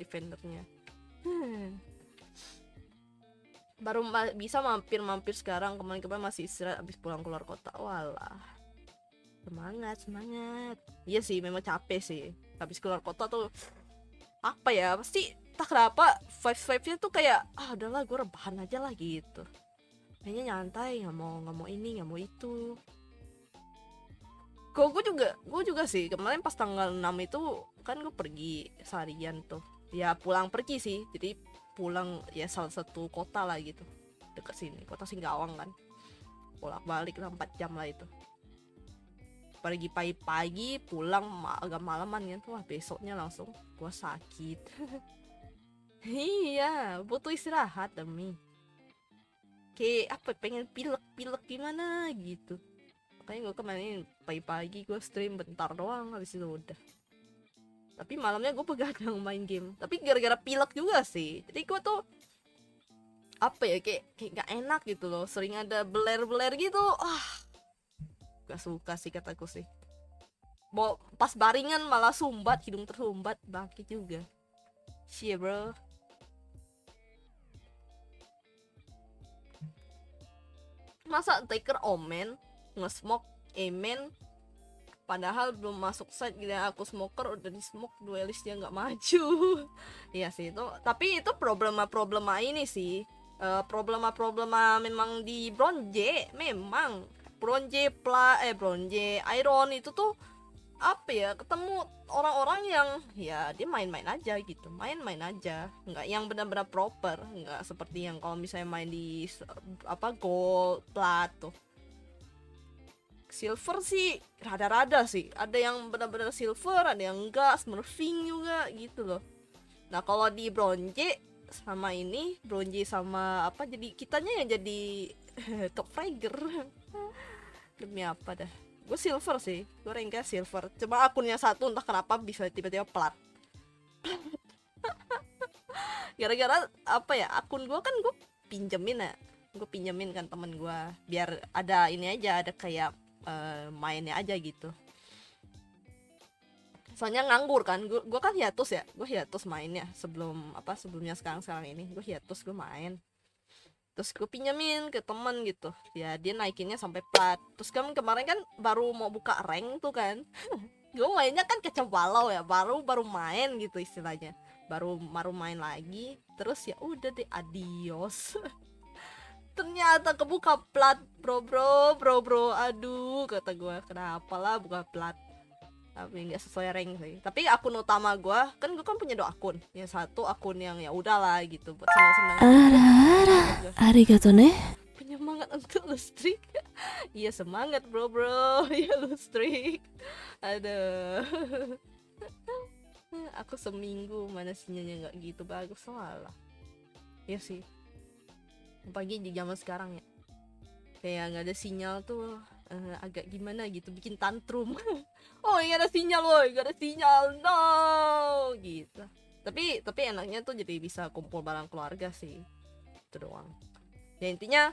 Baru bisa mampir sekarang, kemarin masih istirahat abis pulang keluar kota. Walah, semangat. Iya sih, memang capek sih habis keluar kota tuh. Apa ya, pasti tak kenapa vibes-nya tuh kayak udahlah gue rebahan aja lah gitu, kayaknya nyantai, nggak mau ini nggak mau itu. Gue juga sih kemarin pas tanggal 6 itu kan gue pergi seharian tuh ya, pulang pergi sih, jadi pulang ya salah satu kota lah gitu deket sini, kota Singkawang kan, bolak balik 4 jam lah itu. Pergi pagi pulang agak malaman kan. Wah besoknya langsung gua sakit. Iya butuh istirahat demi kayak apa, pengen pilek gimana gitu. Makanya gue kemarin pagi-pagi gue stream bentar doang, habis itu udah. Tapi malamnya gue begadang main game, tapi gara-gara pilek juga sih. Jadi gue tuh apa ya, kayak gak enak gitu loh, sering ada beler gitu. Gak suka sih kataku sih. Pas baringan malah sumbat, hidung tersumbat, bangkit juga. Shit bro. Masa taker omen nge-smoke amen padahal belum masuk site, gila aku smoker udah di smoke duelist dia nggak maju. Iya sih itu, tapi itu problema ini sih, problema memang di bronze. Memang bronze iron itu tuh apa ya, ketemu orang-orang yang ya dia main-main aja gitu, main aja, nggak yang benar-benar proper, nggak seperti yang kalau misalnya main di gold plat tuh. Silver sih rada-rada sih, ada yang benar-benar silver, ada yang enggak, smurfing juga gitu loh. Nah kalau di bronze sama jadi kitanya yang jadi top fragger. Demi apa dah, gue silver sih, gue ranknya silver, cuma akunnya satu entah kenapa bisa tiba-tiba plat. Gara-gara apa ya, akun gue kan gue pinjemin kan temen gue, biar ada ini aja, ada kayak mainnya aja gitu. Soalnya nganggur kan, gue kan hiatus mainnya sebelumnya sekarang ini gue hiatus, gue main terus gue pinjemin ke temen gitu ya, dia naikinnya sampai plat. Terus kemarin kan baru mau buka rank tuh kan. Gue mainnya kan kecap balau ya, baru main gitu istilahnya, baru main lagi, terus ya udah deh adios. Ternyata kebuka plat bro. Aduh kata gue, kenapa lah buka plat, tapi nggak sesuai rank sih. Tapi akun utama gue kan punya 2 akun, yang satu akun yang ya udahlah gitu buat senang-senang. Arigato ne. Penyemangat untuk listrik. Iya semangat bro. Iya listrik. Aduh. Aku seminggu mana sinyalnya nggak gitu bagus soalnya. Iya sih. Pagi di zaman sekarang ya, kayak nggak ada sinyal tuh agak gimana gitu, bikin tantrum. Oh nggak ada sinyal no gitu. Tapi enaknya tuh jadi bisa kumpul bareng keluarga sih, itu doang ya. Intinya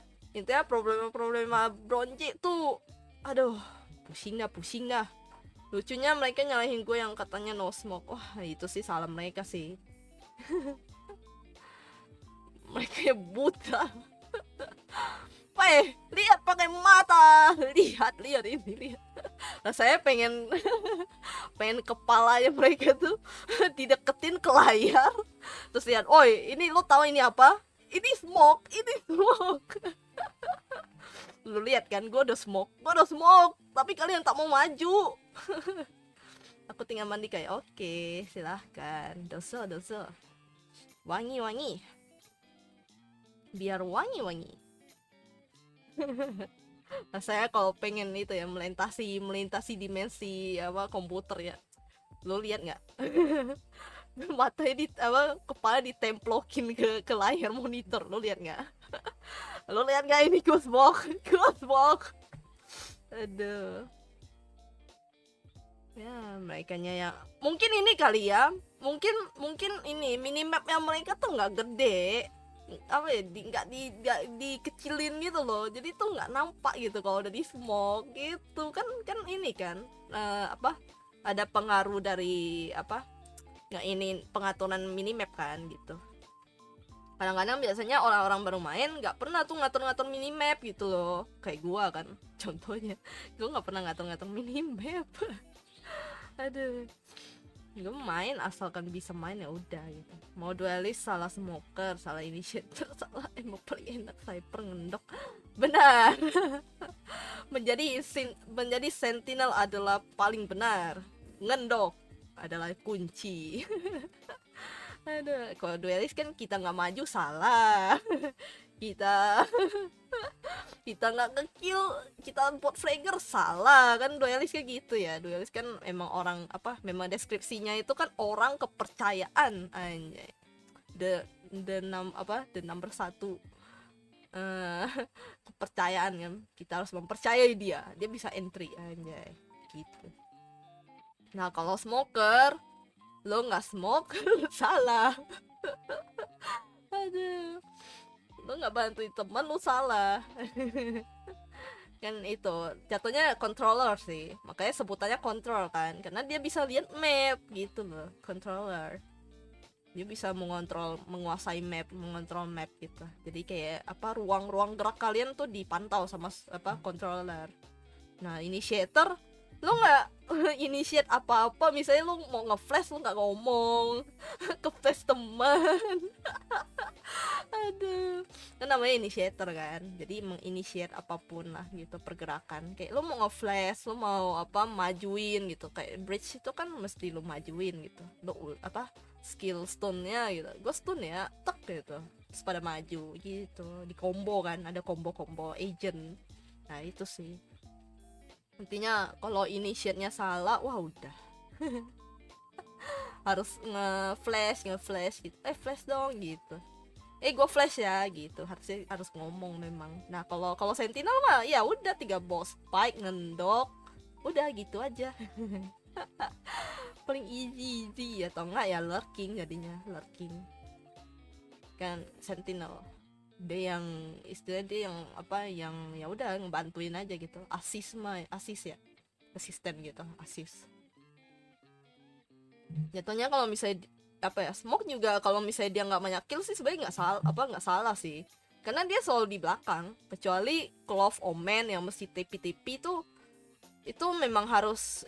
problema bronze tuh aduh pusing dah. Lucunya mereka nyalahin gue yang katanya no smoke. Wah itu sih salah mereka sih. Mereka ya buta. Lihat pakai mata, lihat ini. Nah saya pengen pengen kepalanya mereka tuh dideketin ke layar, terus lihat, oi ini lo tahu ini apa, ini smoke, ini smoke. Lu lihat kan, gue udah smoke, tapi kalian tak mau maju. Aku tinggal mandi kayak, oke, silahkan, dosa, wangi, biar wangi. Nah, saya kalau pengen itu ya melintasi dimensi apa komputer ya, lo lihat nggak? Matanya kepala ditemplokin ke layar monitor, lo lihat nggak? Lo lihat nggak ini Ghostbox? Aduh. Ya, merekanya ya mungkin ini kali ya, mungkin ini minimapnya mereka tuh nggak gede, apa ya, nggak dikecilin gitu loh, jadi tuh nggak nampak gitu kalau udah di smoke gitu kan ini kan apa, ada pengaruh dari apa, nggak ini pengaturan minimap kan gitu. Kadang-kadang biasanya orang-orang baru main nggak pernah tuh ngatur-ngatur minimap gitu loh, kayak gua kan contohnya, gua nggak pernah ngatur-ngatur minimap. Aduh, gue main asalkan bisa main ya udah gitu. Mau duelist salah smoker, salah initiator, salah emang paling enak sniper ngendok. Benar. menjadi sentinel adalah paling benar, ngendok adalah kunci. Aduh, kalau duelist kan kita nggak maju salah. kita kita nggak ngekill, kita bot fragger salah kan. Duelist kayak gitu ya, duelist kan emang orang apa, memang deskripsinya itu kan orang kepercayaan, anjay, the number satu, kepercayaan kan, kita harus mempercayai dia bisa entry, anjay gitu. Nah kalau smoker, lo nggak smoke salah. Aduh, lo nggak bantuin teman lo salah. Kan itu jatuhnya controller sih, makanya sebutannya control kan, karena dia bisa lihat map gitu loh. Controller, dia bisa menguasai map, mengontrol map gitu. Jadi kayak apa, ruang-ruang gerak kalian tuh dipantau sama apa, controller. Nah initiator, lo nggak initiate apa-apa, misalnya lo mau nge-flash lo nggak ngomong, ke-flash teman. Aduh, kan namanya initiator kan, jadi menginitiate apapun lah gitu pergerakan. Kayak lo mau nge-flash, lo mau apa, majuin gitu, kayak bridge itu kan mesti lo majuin gitu, lo apa, skill stone-nya gitu, gue stone ya, tek gitu, terus pada maju gitu, di combo kan, ada combo agent. Nah itu sih intinya, kalau initiate-nya salah, wah udah. Harus nge-flash gitu, flash dong gitu, gue flash ya gitu, harus ngomong memang. Nah kalau sentinel mah ya udah 3 boss spike ngendok, udah gitu aja. Paling easy atau enggak ya lurking, jadinya lurking kan. Sentinel dia yang istilahnya, dia yang apa, yang ya udah ngebantuin aja gitu, assist ya, asisten gitu, assist jatuhnya. Kalau misalnya apa ya, smoke juga kalau misalnya dia nggak banyak kill sih sebenarnya nggak salah sih, karena dia selalu di belakang. Kecuali Clove Omen yang mesti TP tuh, itu memang harus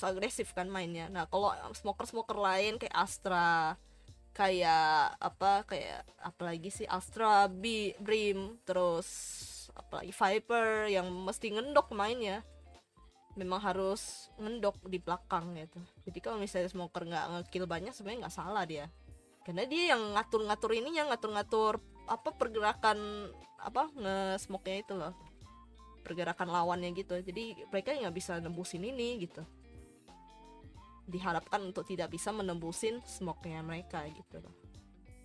agresif kan mainnya. Nah kalau smoker lain kayak Astra, kayak apa lagi sih, Astra, Brim, terus apalagi Viper yang mesti ngendok mainnya, memang harus ngendok di belakang gitu. Jadi kalau misalnya smoker nggak ngekill banyak, sebenarnya nggak salah dia, karena dia yang ngatur ininya, ngatur apa, pergerakan apa, nge-smoke-nya itu loh, pergerakan lawannya gitu. Jadi mereka nggak bisa nembusin ini gitu, diharapkan untuk tidak bisa menembusin smoke-nya mereka gitu loh.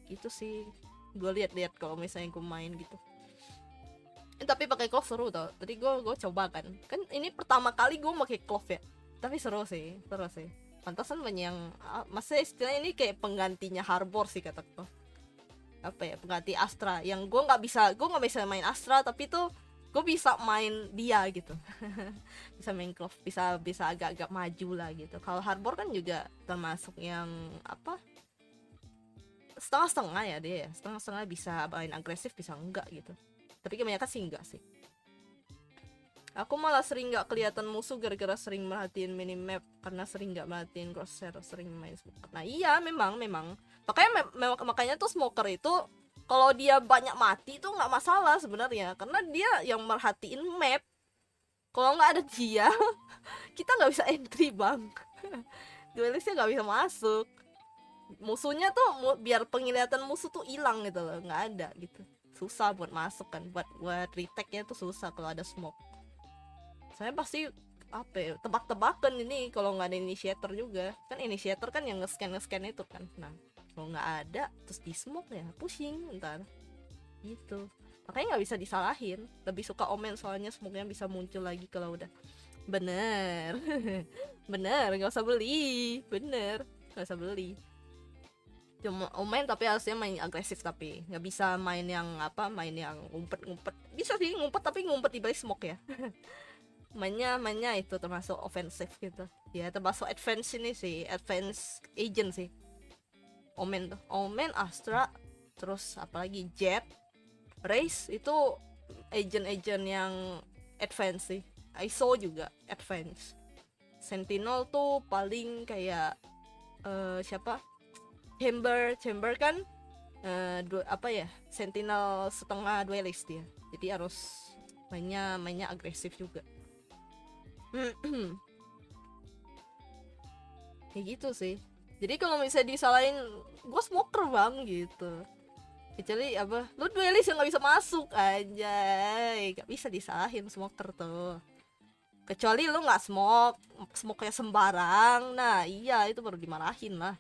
Itu sih gue lihat kalau misalnya gue main gitu. Tapi pakai clove seru tau. Tadi gue coba kan ini pertama kali gue pakai clove ya, tapi seru sih. Pantasan banyak yang masa istilahnya ini kayak penggantinya Harbor sih kataku, apa ya, pengganti Astra. Yang gue nggak bisa main Astra, tapi tuh gue bisa main dia gitu. Bisa main clove, bisa agak-agak maju lah gitu. Kalau Harbor kan juga termasuk yang apa, setengah-setengah ya dia ya, setengah-setengah, bisa main agresif bisa enggak gitu. Tapi kebanyakan sih enggak sih. Aku malah sering nggak kelihatan musuh gara-gara sering merhatiin minimap, karena sering nggak merhatiin crosshair, sering main smoker. Nah iya, memang makanya tuh smoker itu kalau dia banyak mati tuh nggak masalah sebenarnya, karena dia yang merhatiin map. Kalau nggak ada dia kita nggak bisa entry bang. Duelistnya nggak bisa masuk, musuhnya tuh biar penglihatan musuh tuh hilang gitu loh, nggak ada gitu, susah buat masuk kan, buat retake-nya tuh susah kalau ada smoke. Saya pasti apa ya, tebak-tebakan ini kalau nggak ada initiator juga kan. Initiator kan yang nge-scan itu kan. Nah kalau nggak ada terus di smoke ya pusing ntar gitu. Makanya nggak bisa disalahin, lebih suka Omen soalnya smoke-nya bisa muncul lagi kalau udah bener. Bener, nggak usah beli, bener nggak usah beli. Cuma Omen tapi harusnya main agresif, tapi nggak bisa main yang apa, main yang ngumpet. Bisa sih ngumpet tapi ngumpet di balik smoke ya. mainnya itu termasuk ofensif gitu ya, termasuk advance ini sih, advance agent sih Omen tuh. Omen, Astra, terus apalagi Jet, Raze itu agent yang advance sih. ISO juga advance. Sentinel tuh paling kayak siapa, Chamber kan apa ya, Sentinel setengah duelist dia, jadi harus mainnya agresif juga. Kayak gitu sih. Jadi kalau misalnya disalahin, gue smoker bang gitu. Kecuali apa, lu duelist yang nggak bisa masuk aja, nggak bisa disalahin smoker tuh. Kecuali lu nggak smoke-nya sembarang, nah iya itu baru dimarahin lah.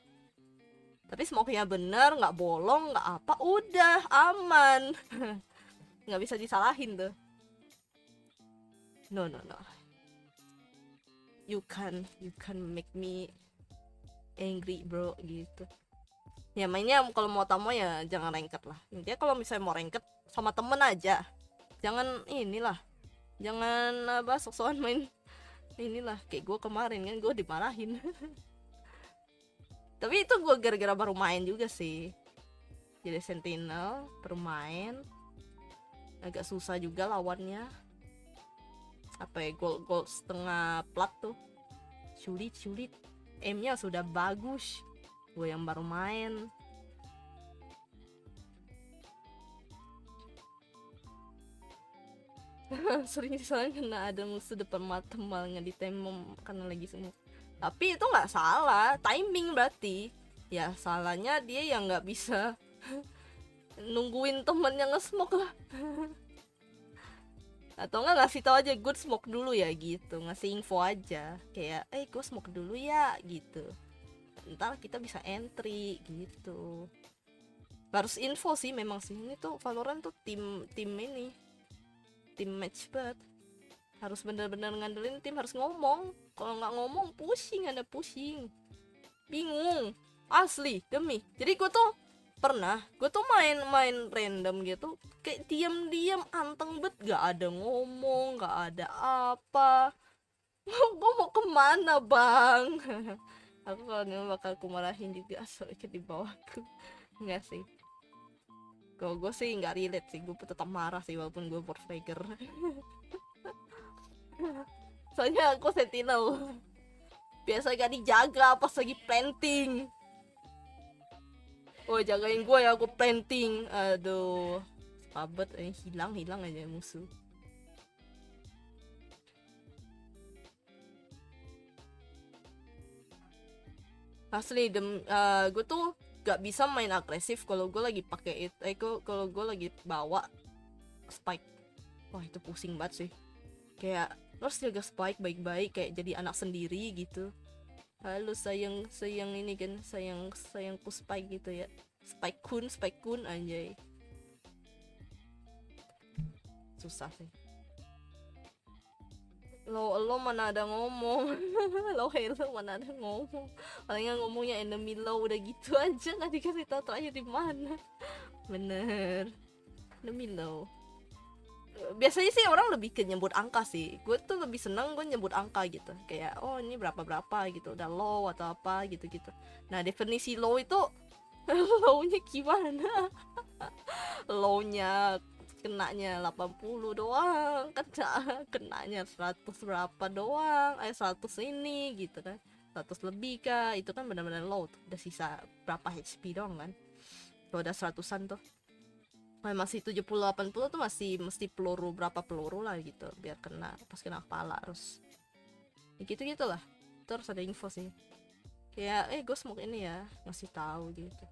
Tapi smoke-nya bener, nggak bolong, nggak apa, udah aman. Nggak bisa disalahin tuh. No. You can make me angry bro gitu. Ya mainnya kalau mau tamu ya jangan ranked lah. Intinya kalau misalnya mau ranked sama temen aja, jangan inilah, jangan apa sok-sokan main inilah kayak gue kemarin kan, gue dimarahin. Tapi itu gue gara-gara baru main juga sih, jadi Sentinel baru main, agak susah juga lawannya. Apa ya, gold setengah plat tuh sulit. Aimnya sudah bagus, gue yang baru main. Sering soalnya karena ada musuh depan mata malah ditembak karena lagi semua. Tapi itu nggak salah, timing berarti. Ya salahnya dia yang nggak bisa nungguin temennya nge-smoke lah. Atau nggak ngasih tahu aja good smoke dulu ya gitu, ngasih info aja kayak gue smoke dulu ya gitu, ntar kita bisa entry gitu. Harus info sih memang sih, ini tuh Valorant tuh tim match banget, harus bener-bener ngandelin tim, harus ngomong. Kalau nggak ngomong pusing, ada pusing, bingung asli demi. Jadi gue tuh main random gitu, kayak diam anteng bet, gak ada ngomong, gak ada apa. Gue mau kemana bang? Aku kalau ini bakal kumarahin juga soalnya di bawahku. Enggak sih, kalau gue sih nggak relate sih, gue tetap marah sih walaupun gue board flagger. Soalnya aku sentinel, biasa gak dijaga pas lagi planting. Oh jagain gue ya, aku planting. Aduh sabet, hilang aja musuh. Asli gue tuh gak bisa main agresif kalau gue lagi pakai itu. Kalau gue lagi bawa spike, wah itu pusing banget sih. Kayak harus jaga spike baik-baik, kayak jadi anak sendiri gitu. Halo sayang ini kan, sayangku spike gitu ya. Spike kun anjay. Susah sih. Lo mana ada ngomong. Lo mana ada ngomong. Palingnya ngomongnya enemy low udah gitu aja, nggak dikasih tahu terakhir di mana. Bener, enemy low. Biasanya sih orang lebih ke nyebut angka sih. Gue tuh lebih seneng gue nyebut angka gitu, kayak oh ini berapa gitu, udah low atau apa gitu. Nah definisi low itu low-nya gimana? Low-nya kenanya 80 doang, kan kenanya 100 berapa doang, 100 ini gitu kan, 100 lebih kah, itu kan benar-benar low tuh. Udah sisa berapa HP doang kan, kalau udah 100-an tuh masih 70-80 tuh masih mesti peluru, berapa peluru lah gitu biar kena, pas kena kepala harus ya gitu gitulah. Terus ada info sih kayak gue smoke ini ya, ngasih tahu gitu.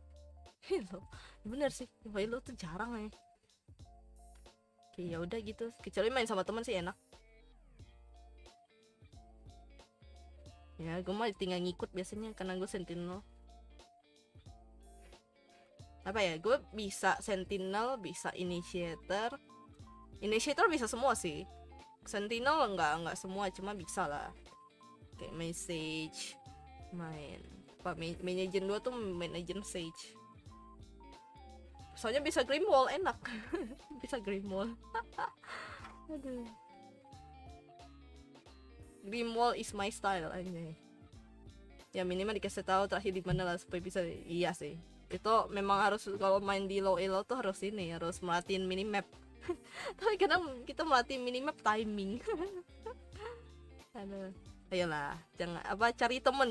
Lo bener sih, lo tuh jarang ya. Kayak ya udah gitu, kecuali main sama teman sih enak. Ya gue mah tinggal ngikut biasanya karena gue sentinel. Apa ya, gue bisa sentinel, bisa initiator. Initiator bisa semua sih. Sentinel enggak semua, cuma bisa lah. Kayak message, main agent 2 tuh main agent sage. Soalnya bisa Grimwall, enak. Bisa Grimwall. Aduh. Grimwall is my style aja. Ya minimal dikasih tahu terakhir di mana lah supaya bisa. Iya sih. Itu memang harus, kalau main di low elo tuh harus ini, harus merhatiin minimap. Tapi kadang kita merhatiin minimap timing. Aduh. Ayolah, jangan cari teman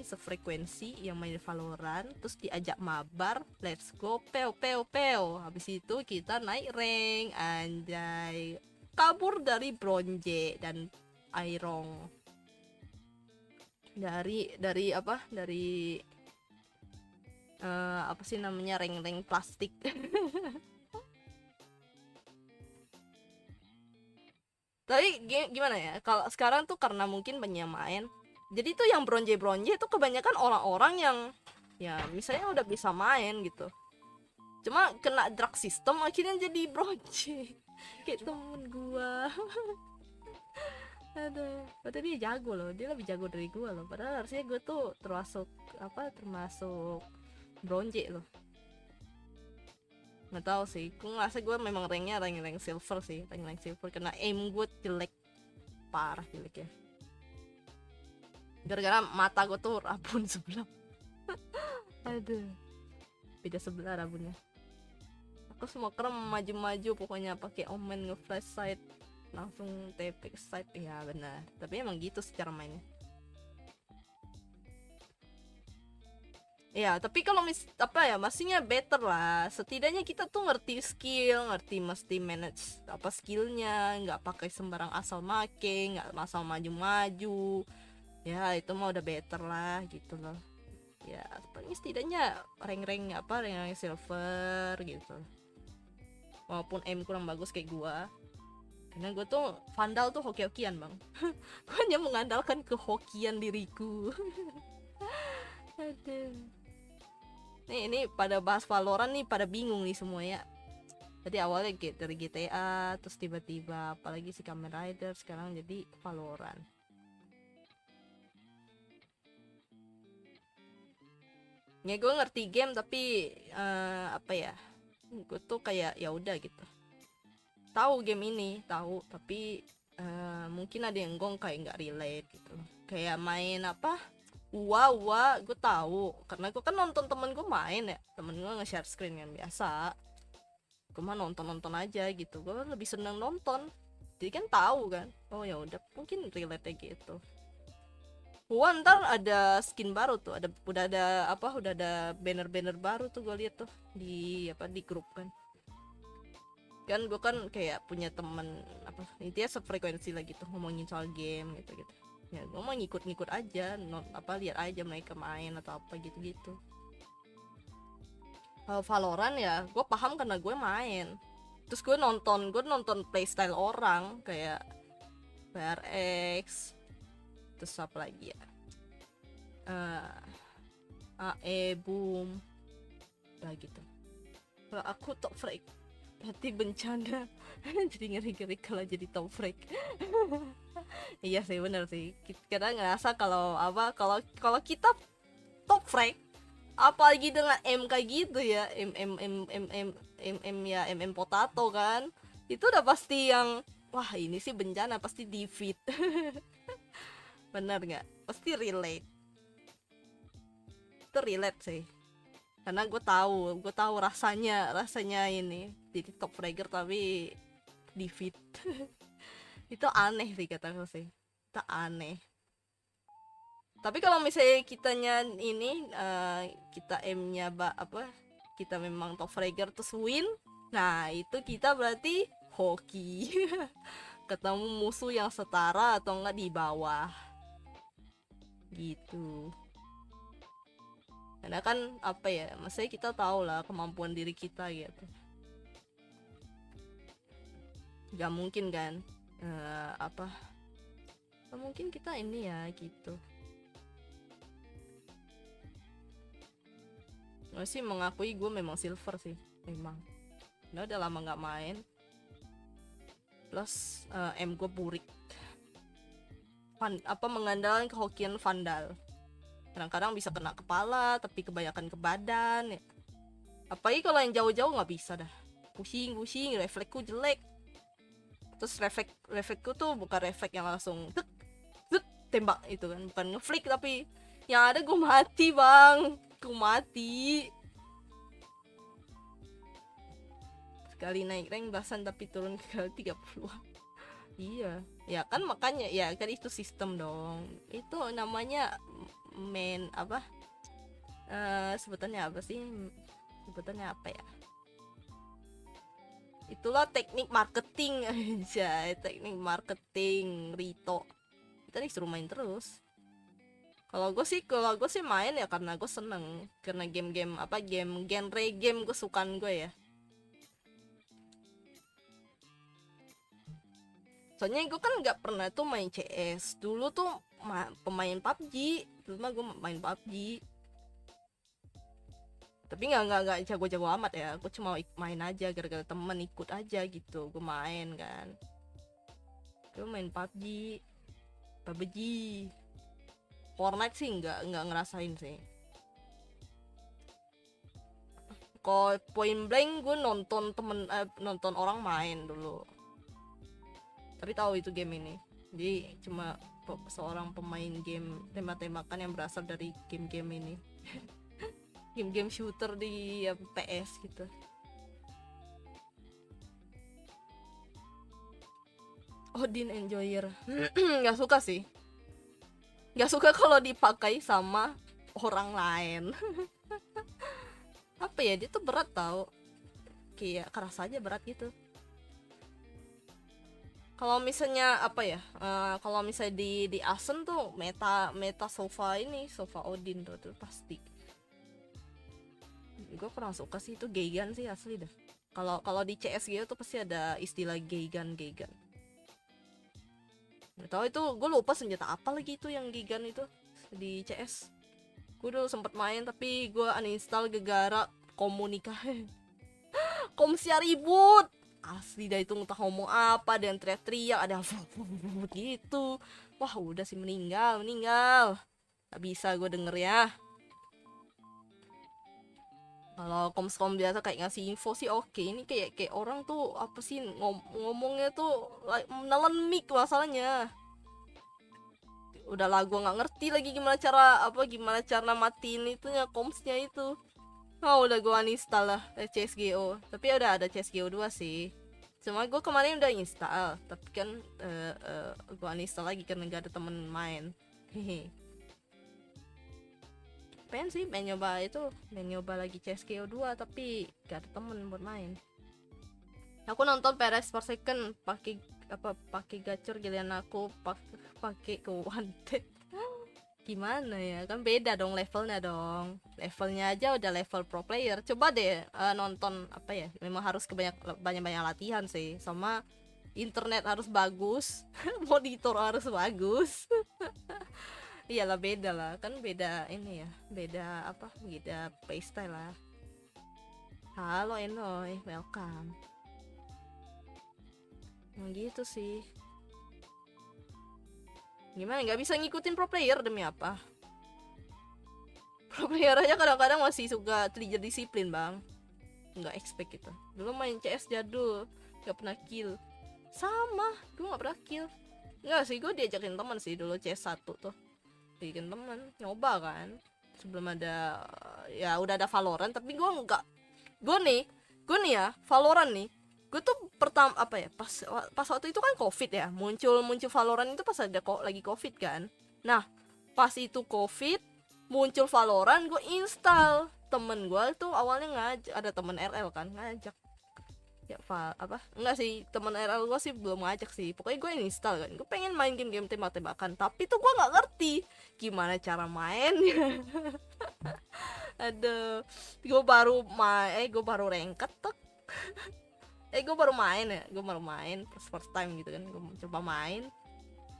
sefrekuensi yang main Valorant, terus diajak mabar, let's go, peo. Habis itu kita naik rank, anjay, kabur dari bronze dan iron, dari apa sih namanya, rank plastik. Tapi gimana ya, kalau sekarang tuh karena mungkin banyak main, jadi tuh yang bronze itu kebanyakan orang-orang yang ya misalnya udah bisa main gitu, cuma kena drug system akhirnya jadi bronze. Kayak temen gua. Aduh, padahal dia jago loh, dia lebih jago dari gua loh, padahal harusnya gua tuh termasuk bronze loh. Nggak tahu sih, gue ngerasa gue memang ranknya rank silver sih, rank silver, karena aim gue jelek, parah jelek ya, gara-gara mata gue tuh rabun sebelah. Aduh, beda sebelah rabunnya. Aku semua keren maju-maju pokoknya, pakai omen nge-flash sight langsung TP ke site. Ya benar, tapi emang gitu secara mainnya. Ya, tapi kalau maksudnya better lah. Setidaknya kita tuh ngerti skill, ngerti mesti manage skillnya, nggak pakai sembarang asal make, nggak asal maju-maju. Ya, itu mah udah better lah gitu loh. Ya, paling setidaknya rank silver gitu. Walaupun aim kurang bagus kayak gua. Karena gue tuh vandal tuh hoki-hokian, Bang. Gue hanya mengandalkan kehokian diriku. Aduh. Ini pada bahas Valorant nih, pada bingung nih semua ya. Tadi awalnya dari GTA, terus tiba-tiba apalagi si Kamen Rider, sekarang jadi Valorant. Ya gue ngerti game tapi gue tuh kayak ya udah gitu. Tahu game ini, tahu, tapi mungkin ada yang gong kayak nggak relate gitu. Kayak main Wah, gue tahu karena gue kan nonton temen gue main ya, temen gue nge-share screen yang biasa. Gue mah nonton aja gitu, gue lebih seneng nonton. Jadi kan tahu kan, oh ya udah mungkin relate gitu. Wah, ntar ada skin baru tuh, udah ada banner baru tuh gue lihat tuh di grup kan. Kan gue kan kayak punya temen intinya sefrekuensi lah gitu, ngomongin soal game gitu. Ya gue mau ngikut aja, lihat aja mereka main atau apa gitu. Valorant ya gue paham karena gue main, terus gue nonton playstyle orang kayak PRX, terus apa lagi ya, AE Boom lah gitu. Kalau aku top frag berarti bencana. Jadi ngeri kalau jadi top frag. Iya sih, bener sih, kita ngerasa kalau kita top frag, apalagi dengan M kayak gitu ya, MM potato kan, itu udah pasti yang wah ini sih bencana, pasti defeat. Bener nggak? Pasti relate, itu relate sih. karena gue tahu rasanya ini jadi top fragger tapi di feed. Itu aneh sih kataku sih, itu aneh. Tapi kalau misalnya kitanya ini kita aimnya kita memang top fragger terus win, nah itu kita berarti hoki. Ketemu musuh yang setara atau enggak di bawah gitu. Karena kan apa ya, maksudnya kita tahu lah kemampuan diri kita gitu. Gak mungkin kan mungkin kita ini ya gitu. Gue sih mengakui gue memang silver sih, memang. Nah, udah lama nggak main. Plus M gue burik. Mengandalkan kehokian Vandal. Kadang-kadang bisa kena kepala, tapi kebanyakan ke badan. Ya. Apalagi kalau yang jauh-jauh nggak bisa dah. Pusing, refleksku jelek. Terus refleksku tuh bukan refleks yang langsung tembak itu kan, bukan ngeflick, tapi yang ada gue mati bang. Gue mati. Sekali naik rank belasan tapi turun ke 30. Iya, ya kan makanya ya kan itu sistem dong. Itu namanya sebutannya apa sih? Sebutannya apa ya? Itulah teknik marketing aja, teknik marketing Rito. Kita disuruh main terus. Kalau gue sih main ya karena gue seneng, karena game genre game gue sukaan gue ya. Soalnya gue kan nggak pernah tuh main CS dulu tuh, pemain PUBG dulu mah gue main PUBG, tapi nggak jago-jago amat ya. Gue cuma main aja gara-gara temen ikut aja gitu, gue main kan. Gue main PUBG Fortnite sih nggak ngerasain sih. Kalau Point Blank gue nonton orang main dulu, tapi tahu itu game ini. Jadi cuma seorang pemain game tembak-tembakan yang berasal dari game-game ini. Game-game shooter di PS gitu. Odin Enjoyer. Nggak suka sih. Nggak suka kalau dipakai sama orang lain. Apa ya, dia tuh berat tau. Kayak keras aja berat gitu. Kalau misalnya kalau misalnya di Asen tuh meta sofa Odin tuh pasti. Gue kurang suka sih itu Geigan sih asli dah. Kalau di CS gitu tuh pasti ada istilah Geigan. Gak tau itu, gue lupa senjata apa lagi itu yang Geigan itu di CS. Gue dulu sempet main tapi gue uninstall gegara komunikasi. Komsia ribut. Asli dah itu entah ngomong apa, ada yang teriak-teriak, ada gitu. Wah udah sih meninggal. Gak bisa gue denger ya. Kalau komskom biasa kayak ngasih info sih oke. Ini kayak orang tuh apa sih ngomongnya tuh nelen mic masalahnya. Udahlah gue nggak ngerti lagi gimana cara matiin itunya komsnya itu. Udah gue uninstall lah CSGO. Tapi udah ada CSGO 2 sih. Cuma gue kemarin udah install, tapi kan gue uninstall lagi karena gak ada temen main. Hehe. Pengen nyoba lagi CSGO 2 tapi gak ada temen buat main. Aku nonton PRS per second pakai gacor, giliran aku pakai ke wanted. Gimana ya, kan beda dong levelnya aja udah level pro player. Coba deh nonton memang harus banyak latihan sih, sama internet harus bagus. Monitor harus bagus. Iyalah beda lah, kan beda ini ya, beda playstyle lah. Halo Enoy, welcome. Gitu sih. Gimana nggak bisa ngikutin pro player demi apa? Pro player aja kadang-kadang masih suka trigger disiplin bang, nggak expect gitu. Dulu main CS jadul nggak pernah kill, sama gue nggak pernah kill. Nggak sih, gue diajakin teman sih dulu CS 1 tuh, bikin temen nyoba kan, sebelum ada ya udah ada Valorant, tapi gue nih ya Valorant nih, gue tuh pertama apa ya, pas waktu itu kan COVID ya, muncul Valorant itu pas ada lagi COVID kan. Nah pas itu COVID muncul Valorant, gue install. Temen gue tuh awalnya ngajak, ada temen RL kan ngajak ya apa enggak sih, temen RL gue sih belum ngajak sih, pokoknya gue install kan, gue pengen main game tembak-tembakan, tapi tuh gue nggak ngerti gimana cara mainnya. Aduh, gue baru ranked tuh. Gue baru main first time gitu kan, gue coba main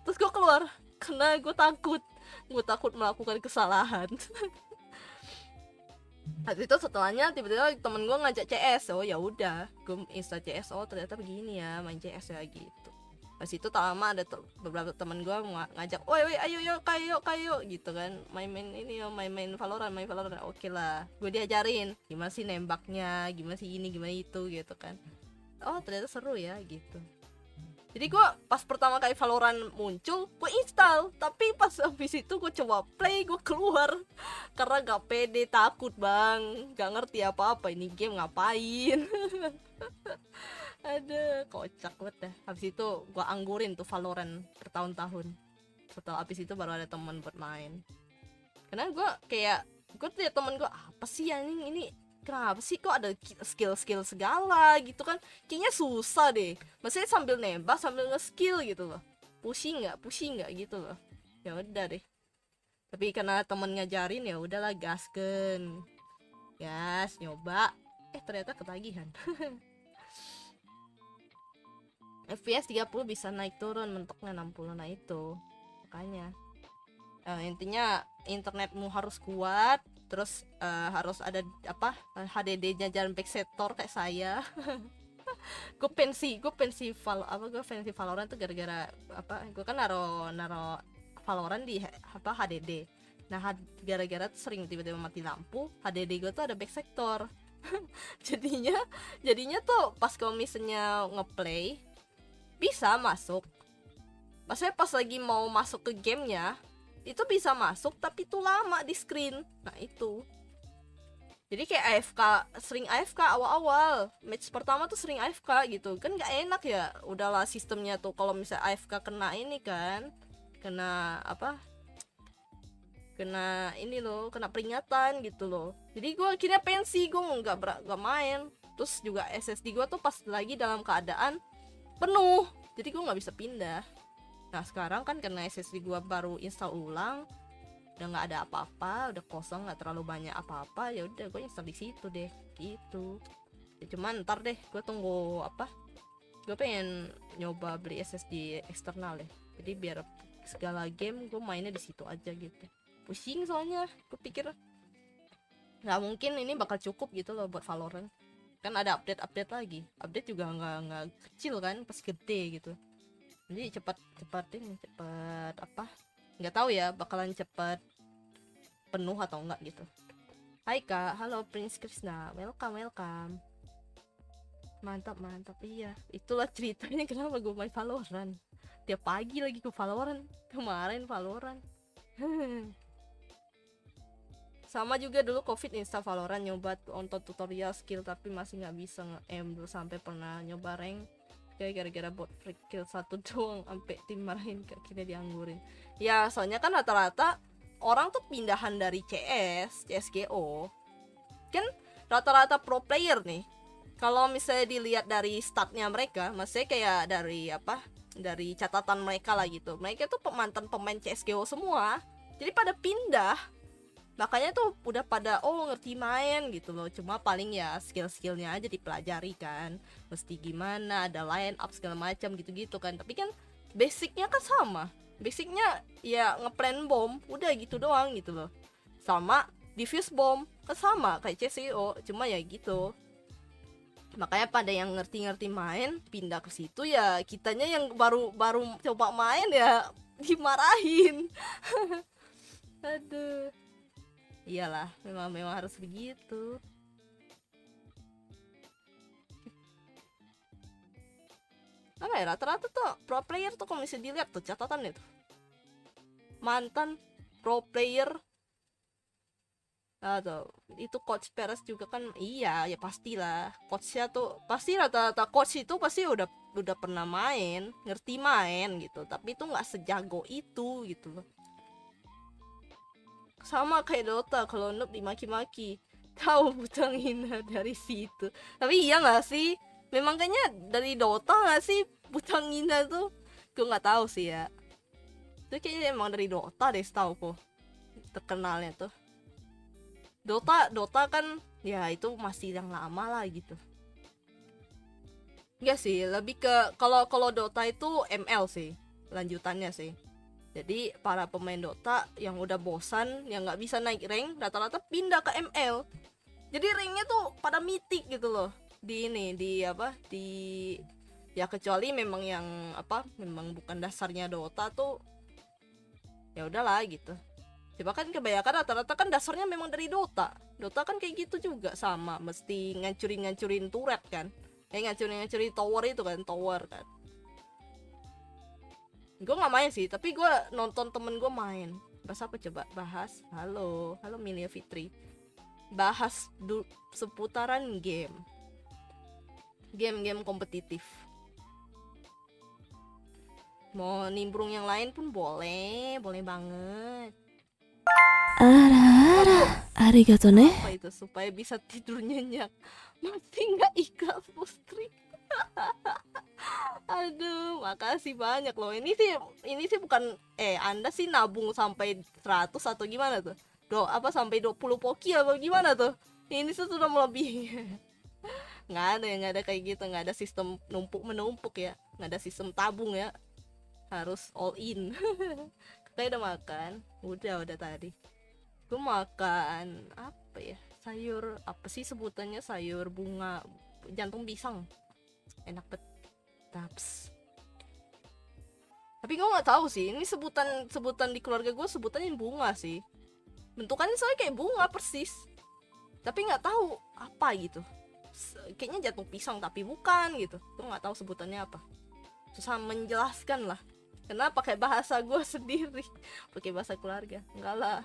terus gue keluar karena gue takut melakukan kesalahan. Habis itu setelahnya tiba-tiba temen gue ngajak CS, oh ya udah gue install CS, oh ternyata begini ya main CS ya gitu. Pas itu tak lama ada beberapa temen gue ngajak, woi ayo kayo gitu kan, main ini yo, main Valorant, oke lah, gue diajarin gimana sih nembaknya, gimana sih ini gimana itu gitu kan. Oh ternyata seru ya gitu. Jadi gue pas pertama kali Valorant muncul, gue install, tapi pas habis itu gue coba play, gue keluar karena gak pede, takut bang, gak ngerti apa-apa ini game ngapain. Aduh, kocak banget dah. Habis itu gue anggurin tuh Valorant bertahun-tahun. Setelah habis itu baru ada teman buat main. Karena gue tuh ya temen gue, apa sih yang ini kenapa sih kok ada skill segala gitu kan, kayaknya susah deh, maksudnya sambil nembak sambil nge-skill gitu loh, pusing nggak gitu loh. Ya udah deh, tapi karena temen ngajarin ya udahlah, gas nyoba, ternyata ketagihan. FPS 30 bisa naik turun, mentoknya 60, nah itu makanya intinya internetmu harus kuat, terus harus ada apa HDD-nya jangan backsetor kayak saya. gue pensi Valorant tuh gara-gara apa, gue kan naro Valorant di apa HDD. Nah gara-gara tuh sering tiba-tiba mati lampu, HDD gue tuh ada backsetor. jadinya tuh pas kalau misalnya ngeplay bisa masuk, maksudnya pas lagi mau masuk ke gamenya itu bisa masuk, tapi itu lama di screen. Nah itu jadi kayak sering AFK awal-awal match pertama tuh, sering AFK gitu kan, nggak enak ya. Udahlah sistemnya tuh kalau misalnya AFK kena ini kan, kena apa, kena ini loh, kena peringatan gitu loh. Jadi gue akhirnya pensi, gue nggak main. Terus juga SSD gue tuh pas lagi dalam keadaan penuh, jadi gue nggak bisa pindah. Nah sekarang kan karena SSD gua baru install ulang, udah nggak ada apa-apa, udah kosong, nggak terlalu banyak apa-apa, ya udah gue install di situ deh gitu. Ya, cuman ntar deh gue tunggu apa, gue pengen nyoba beli SSD eksternal deh, jadi biar segala game gue mainnya di situ aja gitu. Pusing soalnya, gue pikir nggak mungkin ini bakal cukup gitu loh buat Valorant, kan ada update lagi, update juga nggak kecil kan, pas gede gitu. Jadi cepat apa, nggak tahu ya bakalan cepat penuh atau enggak gitu. Hai kak, halo Prince Krishna, welcome. Mantap, iya itulah ceritanya kenapa gue main Valorant tiap pagi, lagi ke Valorant kemarin Valorant. Sama juga dulu COVID install Valorant, nyoba nonton tutorial skill tapi masih nggak bisa nge-aim dulu, sampai pernah nyoba rank gara-gara bot free kill satu doang sampai tim marahin, akhirnya dianggurin. Ya soalnya kan rata-rata orang tuh pindahan dari CSGO kan, rata-rata pro player nih. Kalau misalnya dilihat dari statnya mereka, maksudnya kayak dari apa, dari catatan mereka lah gitu, mereka tuh mantan pemain CSGO semua, jadi pada pindah. Makanya tuh udah pada ngerti main gitu loh. Cuma paling ya skill-skillnya aja dipelajari kan, mesti gimana, ada line up segala macam gitu-gitu kan. Tapi kan basicnya kan sama, basicnya ya ngeplan bom udah gitu doang gitu loh, sama defuse bom kan sama kayak CSGO, cuma ya gitu. Makanya pada yang ngerti main pindah ke situ, ya kitanya yang baru coba main ya dimarahin. Aduh, iyalah, memang harus begitu. Apa ya, rata-rata tuh pro player tuh kalau bisa dilihat tuh catatannya tuh, mantan pro player atau itu coach Perez juga kan, iya ya pastilah coachnya tuh pasti rata-rata coach itu pasti udah pernah main, ngerti main gitu, tapi itu nggak sejago itu gitu loh. Sama kayak Dota, kalau noob dimaki-maki tahu butang hina dari situ. Tapi iya nggak sih, memang kayaknya dari Dota nggak sih butang hina tuh, gue nggak tahu sih ya, itu kayaknya emang dari Dota deh setauku terkenalnya tuh. Dota kan ya itu masih yang lama lah gitu. Enggak sih, lebih ke kalau Dota itu ML sih lanjutannya sih. Jadi para pemain Dota yang udah bosan, yang nggak bisa naik rank, rata-rata pindah ke ML. Jadi ranknya tuh pada mitik gitu loh. Di ini, di apa? Di ya kecuali memang yang apa? Memang bukan dasarnya Dota tuh, ya udahlah gitu. Coba kan kebanyakan rata-rata kan dasarnya memang dari Dota. Dota kan kayak gitu juga sama, mesti ngancurin turret kan. Ngancurin tower itu kan, tower kan. Gue nggak main sih, tapi gue nonton temen gue main. Bahas apa coba? Bahas, halo Milia Fitri. Bahas seputaran game kompetitif. Mau nimbrung yang lain pun boleh banget. Arigato ne. Apa itu supaya bisa tidur nyenyak? Masih nggak ikhlas Putri. Aduh, makasih banyak loh. Ini sih bukan Anda sih nabung sampai 100 atau gimana tuh? Apa sampai 20 poki apa gimana tuh? Ini tuh sudah melebihi. nggak ada kayak gitu, nggak ada sistem numpuk ya, nggak ada sistem tabung ya, harus all in. Kayak udah makan, udah tadi. Gue makan apa ya, sayur apa sih sebutannya, sayur bunga jantung pisang, enak banget. Taps. Tapi gue nggak tahu sih, ini sebutan di keluarga gue sebutannya bunga sih, bentukannya soalnya kayak bunga persis, tapi nggak tahu apa gitu. Kayaknya jantung pisang tapi bukan gitu, gue nggak tahu sebutannya apa, susah menjelaskan lah karena pakai bahasa gue sendiri, pakai bahasa keluarga. Enggak lah,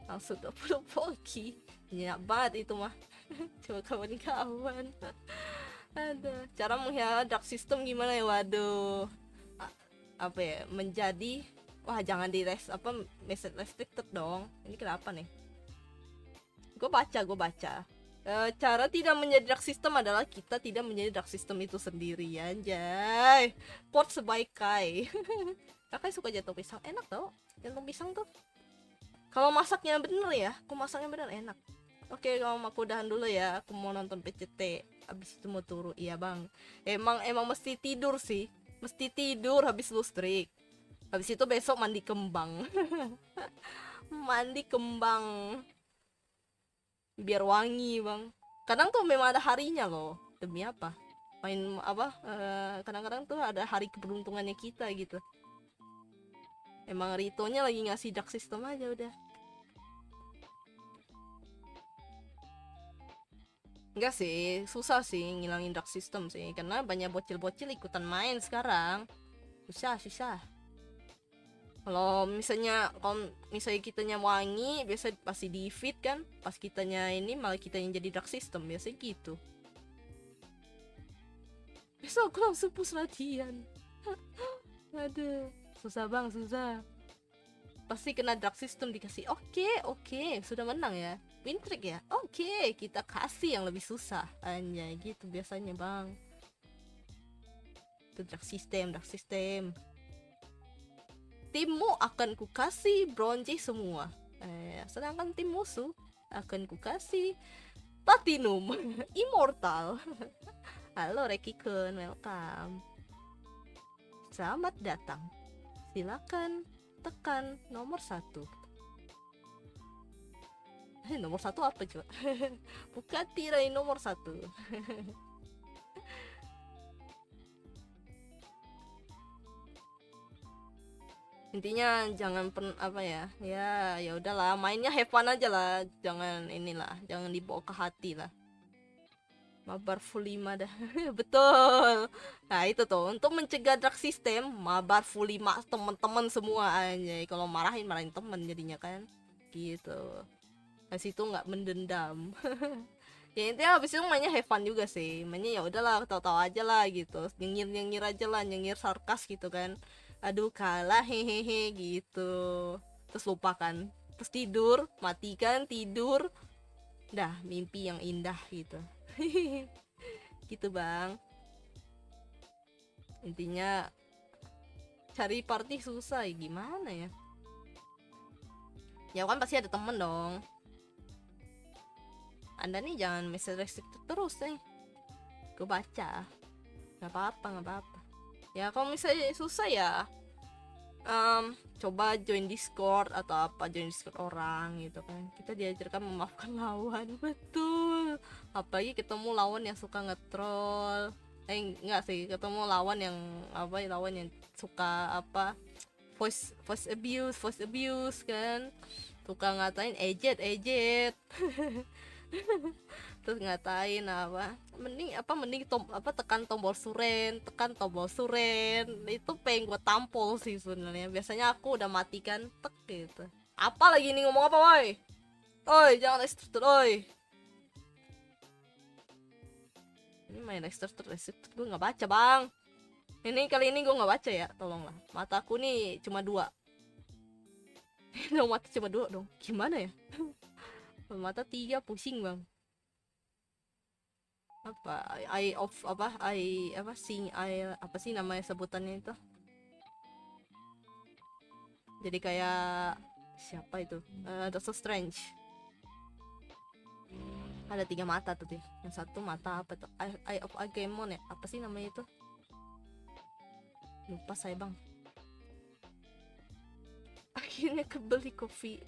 langsung 20 poki, nyenyak banget itu mah. Coba kawan-kawan. Ada cara menghilang dark system gimana ya? Waduh, apa ya, menjadi wah jangan di message restricted dong. Ini kenapa nih? Gue baca. Cara tidak menjadi dark system adalah kita tidak menjadi dark system itu sendiri, anjay. Quote sebaik Kai. Kakak suka jantung pisang, enak tau jantung pisang tuh. Kalau masaknya bener ya, aku masaknya bener enak. Oke, kalau aku udahan dulu ya, aku mau nonton PCT. Abis itu mau turu, iya bang. Emang mesti tidur sih, mesti tidur habis lustrik. Habis itu besok mandi kembang. Mandi kembang biar wangi bang. Kadang tuh memang ada harinya loh. Demi apa? Main apa? Kadang-kadang tuh ada hari keberuntungannya kita gitu. Emang Ritonya lagi ngasih dark system aja udah. Enggak sih, susah sih ngilangin dark system sih, karena banyak bocil-bocil ikutan main sekarang. Susah. Kalau misalnya kitanya wangi, biasa pasti di feed kan. Pas kitanya ini malah kita yang jadi dark system, biasa gitu. Besok aku langsung push latihan. Aduh, susah bang, susah. Pasti kena dark system dikasih. Oke, sudah menang ya. Win trick ya. Oke, kita kasih yang lebih susah. Anjay, gitu biasanya bang. Itu dark system. Timmu akan kukasih bronze semua. Sedangkan tim musuh akan kukasih platinum. Immortal. Halo Rekikun, welcome. Selamat datang. Silakan tekan nomor 1. Nomor 1 apa coba? Bukan tirai nomor 1. Intinya jangan ya udahlah, mainnya have fun aja lah, jangan dibawa ke hati lah. Mabar full 5 dah. Betul. Nah itu tuh, untuk mencegah dark system, mabar full 5 teman-teman semua aja. Kalau marahin temen jadinya kan gitu. Habis itu nggak mendendam. Ya intinya habis itu mainnya have fun juga sih, mainnya ya udahlah tahu-tahu aja lah gitu, nyengir aja lah, nyengir sarkas gitu kan, aduh kalah hehehe gitu, terus lupakan, terus tidur, matikan tidur, dah mimpi yang indah gitu. Gitu bang, intinya cari party susah ya, gimana ya, ya kan pasti ada temen dong. Anda nih jangan message restricted terus nih, gue baca, nggak apa-apa. Ya kalau misalnya susah ya coba join Discord atau apa, join Discord orang gitu kan, kita diajarkan memaafkan lawan. Betul, apalagi ketemu lawan yang suka nge-troll, enggak sih, ketemu lawan yang apa, lawan yang suka apa, voice abuse kan, suka ngatain ejet terus ngatain apa, mending tekan tombol suren itu pengen gue tampol sih sebenarnya. Biasanya aku udah matikan tek gitu, apa lagi ini ngomong apa oi jangan restricted oi, ini main restricted gue nggak baca bang, kali ini gue nggak baca ya, tolonglah, mataku nih cuma 2. Dong mata cuma 2 dong, gimana ya. Mata 3 pusing bang. Apa eye of apa eye apa sing eye apa sih namanya sebutannya itu, jadi kayak siapa itu, Doctor Strange, ada 3 mata tuh dia, yang satu mata apa tuh, eye of Agamemnon ya, apa sih namanya itu, lupa saya bang. Akhirnya kebeli coffee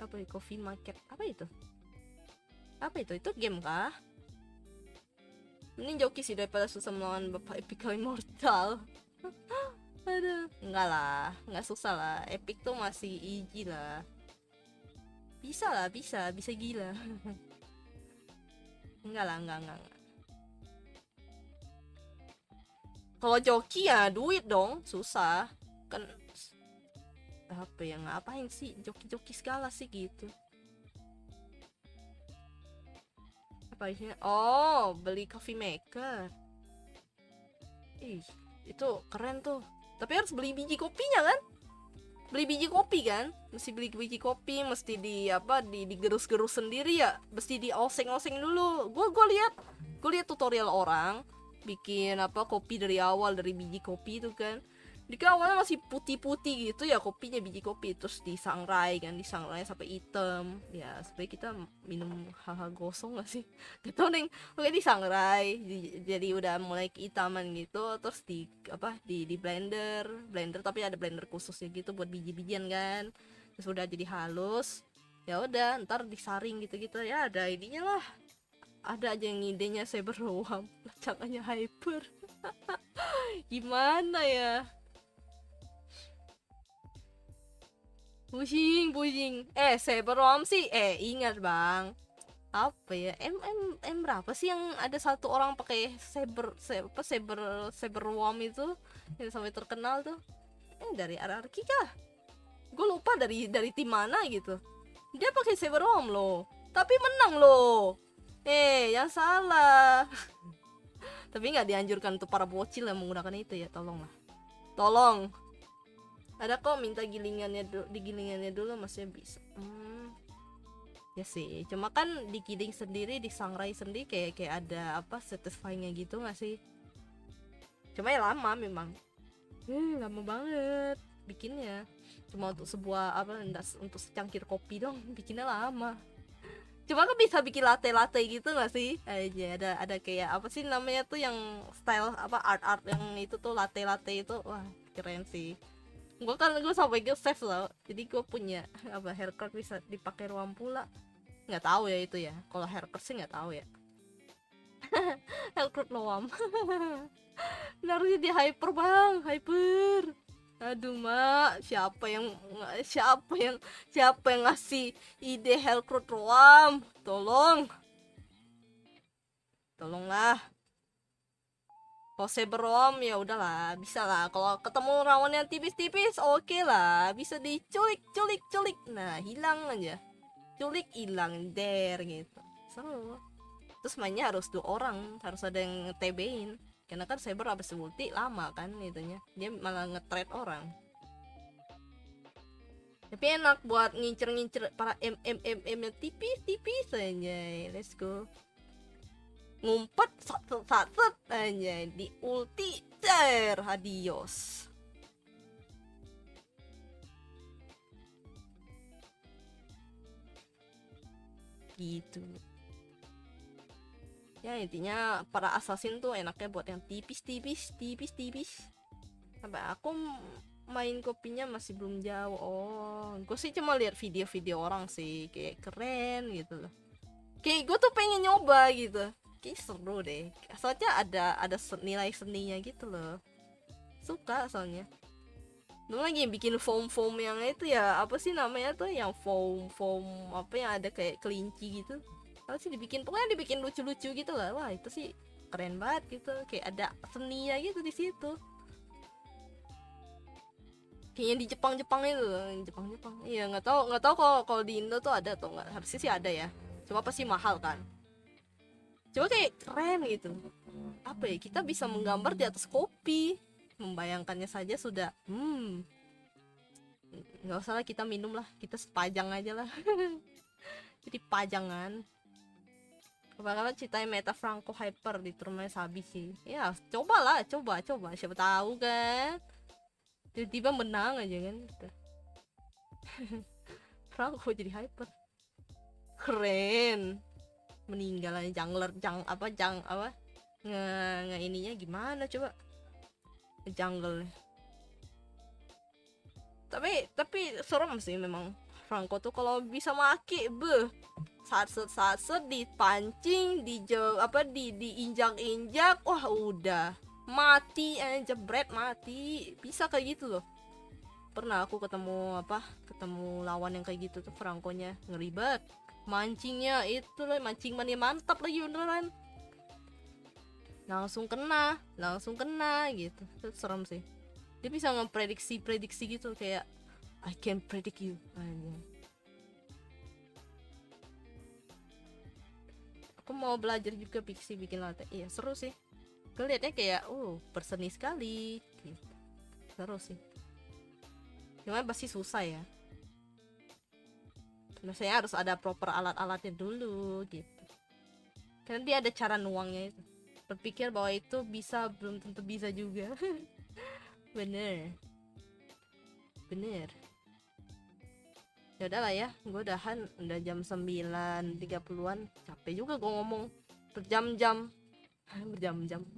market, apa itu game kah? Mending joki sih daripada susah melawan Bapak Epical Immortal. Aduh, enggak lah, enggak susah lah. Epic tuh masih easy lah. Bisa gila. Enggak lah, enggak. Kalau joki ya duit dong, susah. Kan apa ya, ngapain sih joki segala sih gitu. Apa isinya? Oh, beli coffee maker. Ih, itu keren tuh. Tapi harus beli biji kopinya kan? Beli biji kopi kan? Mesti beli biji kopi, mesti digerus-gerus sendiri ya. Mesti dioseng-oseng dulu. Gue lihat tutorial orang bikin apa kopi dari awal, dari biji kopi itu kan. Di awalnya masih putih-putih gitu ya kopinya, biji kopi, terus disangrai sampai hitam ya. Sebenarnya kita minum hal-hal gosong gak sih, gak tau neng. Oke, disangrai jadi udah mulai kehitaman gitu, terus di blender tapi ada blender khususnya gitu buat biji-bijian kan, terus udah jadi halus, ya udah ntar disaring gitu ya. Ada ininya lah, ada aja yang idenya saya beruang lecakannya hyper. Gimana ya, pusing Cyberwom sih, ingat bang, apa ya, M berapa sih yang ada satu orang pakai Cyberwom itu yang sampai terkenal tuh, dari RRQ kah, gue lupa dari tim mana gitu, dia pakai Cyberwom loh tapi menang loh, yang salah. Tapi nggak dianjurkan untuk para bocil yang menggunakan itu ya, tolong. Ada kok minta digilingannya dulu maksudnya bisa. Ya sih, cuma kan digiling sendiri, disangrai sendiri kayak ada apa satisfyingnya gitu nggak sih? Cuma ya lama memang. Lama banget bikinnya. Cuma untuk sebuah untuk secangkir kopi dong bikinnya lama. Cuma kan bisa bikin latte gitu nggak sih? Aja ada kayak apa sih namanya tuh yang style apa art yang itu tuh latte itu, wah keren sih. Gue sampai save loh, jadi gue punya apa haircut bisa dipakai ruang pula. Nggak tahu ya itu ya, kalau haircut sih nggak tahu ya. Haircut loam. Harusnya di hyper bang, hyper. Aduh mak, siapa yang ngasih ide haircut loam? Tolonglah. Kalau Cyberwom ya udahlah, bisa lah. Kalau ketemu lawan yang tipis-tipis, oke lah, bisa diculik. Nah, hilang aja. culik hilang der gitu, seru. Terus mainnya harus 2 orang, harus ada yang nge-TB-in karena kan Saber abis ulti lama kan itunya, dia malah nge-trade orang. Tapi enak buat ngincer-ngincer para nya tipis-tipis aja. Let's go. Ngumpet sat aja di ulti der, adios. Gitu. Ya intinya para assassin tuh enaknya buat yang tipis-tipis. Sampai aku main kopinya masih belum jauh. Oh, gue sih cuma lihat video-video orang sih, kayak keren gitu loh. Kayak gue tuh pengen nyoba gitu, kayak seru deh. Soalnya ada nilai seninya gitu loh. Suka soalnya. Dulu lagi bikin foam yang itu ya, apa sih namanya tuh, yang foam apa yang ada kayak kelinci gitu. Apa sih dibikin, pokoknya dibikin lucu-lucu gitu lah. Wah itu sih keren banget gitu, kayak ada seninya gitu di situ. Kayaknya di Jepang itu, Jepang. Iya nggak tahu kalau di Indo tuh ada atau nggak. Harusnya sih ada ya. Cuma pasti mahal kan. Coba kayak keren gitu. Apa ya, kita bisa menggambar di atas kopi. Membayangkannya saja sudah nggak usah lah kita minum lah, kita sepajang aja lah. Jadi pajangan. Kapan-kapan ceritain Meta Franco Hyper di turunnya Sabi sih. Ya coba siapa tahu kan. Tiba-tiba menang aja kan. Franco jadi Hyper. Keren. Meninggal aja jungler nge ininya gimana coba. Jungle. Tapi serem sih memang Franco tuh kalau bisa maki saat dipancing diinjak-injak, wah udah mati aja, mati bisa kayak gitu loh. Pernah aku ketemu lawan yang kayak gitu tuh, Franco-nya ngeri banget, mancingnya itu loh, mancing mania mantap lagi beneran, langsung kena gitu. Itu serem sih, dia bisa ngeprediksi gitu kayak I can predict you aja. Aku mau belajar juga bikin latte. Iya seru sih, kelihatnya kayak berseni sekali gitu. Seru sih, cuma pasti susah ya, biasanya harus ada proper alat-alatnya dulu gitu, karena dia ada cara nuangnya itu. Berpikir bahwa itu bisa belum tentu bisa juga. bener ya udah lah ya, gue udah jam 9.30-an, capek juga gue ngomong berjam-jam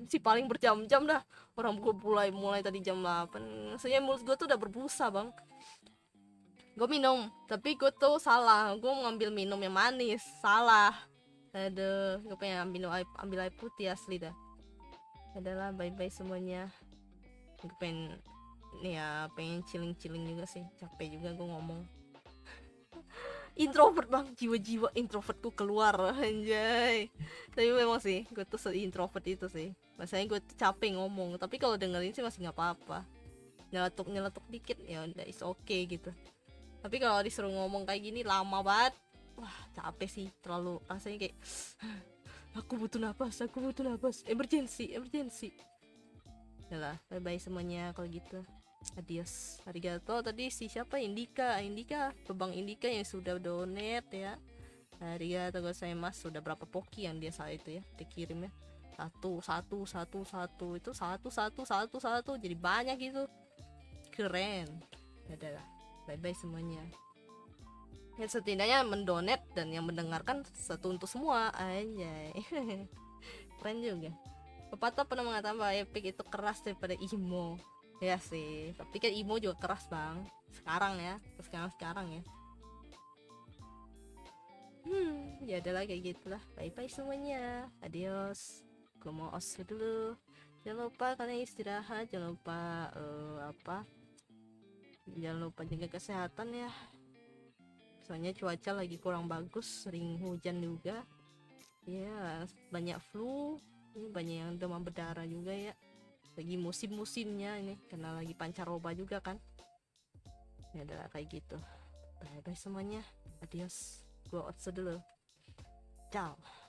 sih, paling berjam-jam dah. Orang gue mulai tadi jam 8, maksudnya mulut gue tuh udah berbusa bang. Gue minum tapi gue tuh salah, gue ngambil minum yang manis, salah. Aduh, gue pengen ambil air putih asli dah. Adalah bye semuanya. Gue pengen chilling juga sih, capek juga gue ngomong. Introvert bang, jiwa introvertku keluar anjay. Tapi memang sih gue tuh introvert itu sih, masanya gue tuh capek ngomong, tapi kalau dengerin sih masih nggak apa-apa, nyeletuk dikit ya udah is okay gitu. Tapi kalau disuruh ngomong kayak gini lama banget, wah capek sih, terlalu rasanya kayak aku butuh napas, emergency. Yalah, bye semuanya kalau gitu. Adios, arigato. Tadi si siapa, Indika, Bebang Indika yang sudah donate ya. Arigato gozaimasu. Sudah berapa poki yang dia saat itu ya dikirim ya, satu itu satu, jadi banyak gitu, keren. Adalah bye semuanya ya, setidaknya mendonet dan yang mendengarkan satu untuk semua anjay. Keren juga. Pepatah pernah mengatakan bahwa epic itu keras daripada emo. Ya sih, tapi kan emo juga keras bang. Sekarang ya, ya adalah kayak gitulah. Bye semuanya, adios. Gue mau os dulu. Jangan lupa kalian istirahat, jangan lupa jaga kesehatan ya. Soalnya cuaca lagi kurang bagus, sering hujan juga. Ya, banyak flu, banyak yang demam berdarah juga ya. Lagi musim-musimnya ini, karena lagi pancaroba juga kan. Ya adalah kayak gitu. Bye semuanya, adios. Gue otso dulu. Ciao.